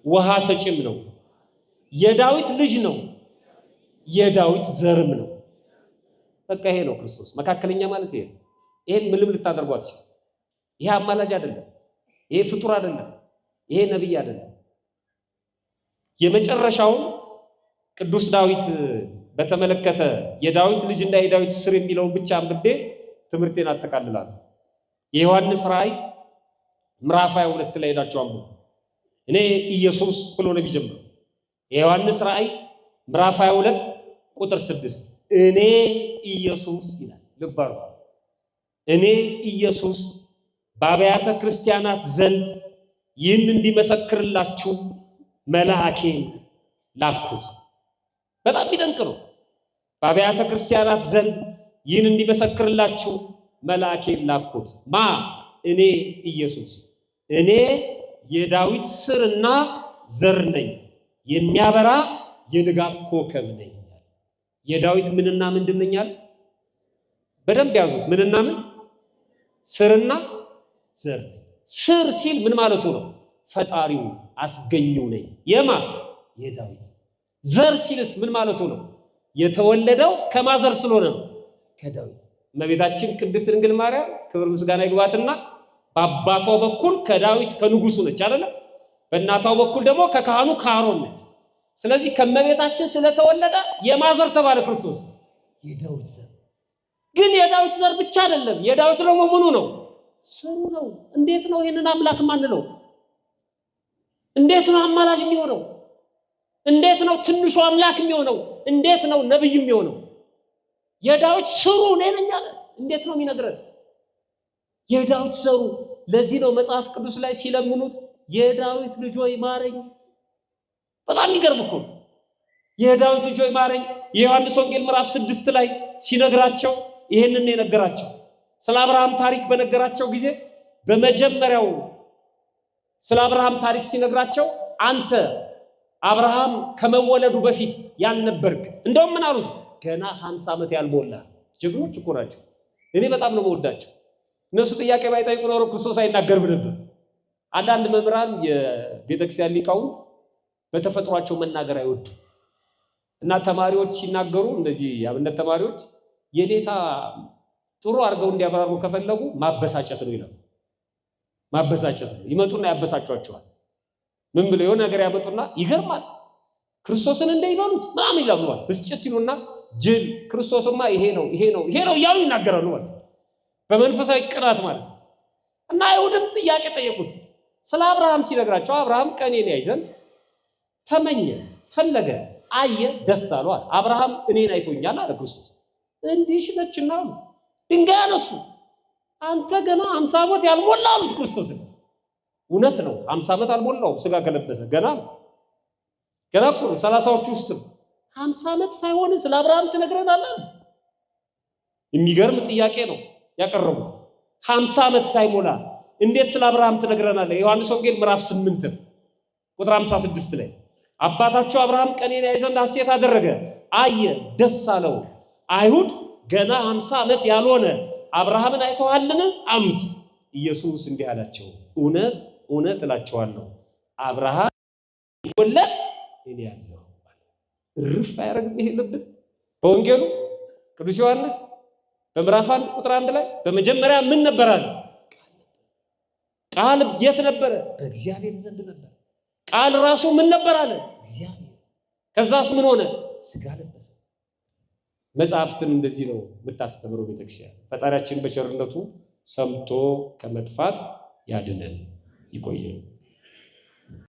ውሃ ሰጪም ነው፣ የዳዊት ልጅ ነው፣ የዳዊት ዘርም ነው። በቃ ይሄ ነው ክርስቶስ። መካከለኛ ማለት ይሄ ነው። ይሄን ምንም ልታደርጓት ሲል ይሄ አማላጅ አይደለም፣ ይሄ ፍጡር አይደለም፣ ይሄ ነብይ አይደለም። የመጨረሻውን ቅዱስ ዳዊት በተመለከተ የዳዊት ልጅና የዳዊት ስር የሚለውን ብቻ አንብቤ ትምህርቴን አጠቃልላለሁ። የዮሐንስ ራእይ ምዕራፍ 22 ላይ ሄዳችሁ አንብቡ። እኔ ኢየሱስ ብሎ ነው የሚጀምረው። የዮሐንስ ራእይ ምዕራፍ 22 ቁጥር 6 እኔ ኢየሱስ ይላል። ልብ አድርጉ። እኔ ኢየሱስ በአብያተ ክርስቲያናት ዘንድ ይህን እንዲመሰክርላችሁ መልአኬን ላኩት። በጣም የሚደንቅ ነው። በአብያተ ክርስቲያናት ዘንድ ይህን እንዲመሰክርላችሁ መልአኬን ላኩት። እኔ ኢየሱስ እኔ የዳዊት ስርና ዘር ነኝ፣ የሚያበራ የንጋት ኮከብ ነኝ። የዳዊት ምንና ምንድን ነኝ አለ? በደንብ ያዙት። ምንና ምን? ስርና ዘር ነኝ። ስር ሲል ምን ማለቱ ነው? ፈጣሪው አስገኘው ነኝ። የዳዊት ዘር ሲልስ ምን ማለቱ ነው? የተወለደው ከማዘር ስለሆነ ነው፣ ከዳዊት። እመቤታችን ቅድስት ድንግል ማርያም ክብር ምስጋና ይግባትና በአባቷ በኩል ከዳዊት ከንጉሱ ነች አይደለ? በእናቷ በኩል ደግሞ ከካህኑ ከአሮን ነች። ስለዚህ ከእመቤታችን ስለተወለደ የማዘር ተባለ ክርስቶስ፣ የዳዊት ዘር። ግን የዳዊት ዘር ብቻ አይደለም፣ የዳዊት ደግሞ ምኑ ነው? ስሩ ነው። እንዴት ነው ይህንን አምላክ ማንለው? እንዴት ነው አማላጅ የሚሆነው? እንዴት ነው ትንሹ አምላክ የሚሆነው? እንዴት ነው ነብይ የሚሆነው? የዳዊት ስሩ እኔ ነኝ አለ። እንዴት ነው የሚነግረን? የዳዊት ዘሩ። ለዚህ ነው መጽሐፍ ቅዱስ ላይ ሲለምኑት የዳዊት ልጅ ሆይ ማረኝ። በጣም ይገርም እኮ የዳዊት ልጅ ሆይ ማረኝ። የዮሐንስ ወንጌል ምዕራፍ 6 ላይ ሲነግራቸው ይሄንን የነገራቸው ስለ አብርሃም ታሪክ በነገራቸው ጊዜ በመጀመሪያው ስለ አብርሃም ታሪክ ሲነግራቸው አንተ አብርሃም ከመወለዱ በፊት ያልነበርክ፣ እንደውም ምን አሉት? ገና 50 ዓመት ያልሞላ። ጀግኖች እኮ ናቸው። እኔ በጣም ነው መወዳቸው። እነሱ ጥያቄ ባይጠይቁ ኖሮ ክርስቶስ አይናገርም ነበር። አንዳንድ መምህራን የቤተክርስቲያን ሊቃውንት በተፈጥሯቸው መናገር አይወዱም እና ተማሪዎች ሲናገሩ እንደዚህ የአብነት ተማሪዎች የኔታ ጥሩ አድርገው እንዲያብራሩ ከፈለጉ ማበሳጨት ነው ይላሉ። ማበሳጨት ነው። ይመጡና ያበሳጯቸዋል። ምን ብለው የሆነ ነገር ያመጡና ይገርማል ክርስቶስን እንደይበሉት ምናምን ይላሉ። ብስጭት ይሉና ጅል ክርስቶስማ ይሄ ነው እያሉ ይናገራሉ ማለት ነው። በመንፈሳዊ ቅናት ማለት ነው። እና አይሁድም ጥያቄ ጠየቁት። ስለ አብርሃም ሲነግራቸው አብርሃም ቀኔን ያይ ዘንድ ተመኘ፣ ፈለገ፣ አየ፣ ደስ አለው አለ። አብርሃም እኔን አይቶኛል አለ ክርስቶስ። እንዲህ ነችና ድንጋይ አነሱ። አንተ ገና 50 ዓመት ያልሞላ አሉት ክርስቶስ። እውነት ነው 50 ዓመት አልሞላውም ስጋ ከለበሰ ገና እኮ ነው 30ዎቹ ውስጥ 50 ዓመት ሳይሆን ስለ አብርሃም ትነግረናለህ አሉት። የሚገርም ጥያቄ ነው ያቀረቡት። 50 ዓመት ሳይሞላ እንዴት ስለ አብርሃም ትነግረናለህ? ዮሐንስ ወንጌል ምዕራፍ 8 ቁጥር 56 ላይ አባታቸው አብርሃም ቀኔን ያይ ዘንድ ሐሴት አደረገ፣ አየ፣ ደስ አለው። አይሁድ ገና 50 ዓመት ያልሆነ አብርሃምን አይተዋልን አሉት። ኢየሱስ እንዲህ አላቸው፣ እውነት እውነት እላቸዋለሁ አብርሃም ይወለድ እኔ ያለሁ። እርፍ አያረግም ይሄ ልብ። በወንጌሉ ቅዱስ ዮሐንስ በምዕራፍ 1 ቁጥር 1 ላይ በመጀመሪያ ምን ነበር አለ? ቃል የት ነበረ? በእግዚአብሔር ዘንድ ነበር። ቃል ራሱ ምን ነበር አለ? እግዚአብሔር። ከዛስ ምን ሆነ? ሥጋ ለበሰ። መጽሐፍትን እንደዚህ ነው የምታስተምረው ቤተክርስቲያን። ፈጣሪያችን በቸርነቱ ሰምቶ ከመጥፋት ያድነን፣ ይቆየን።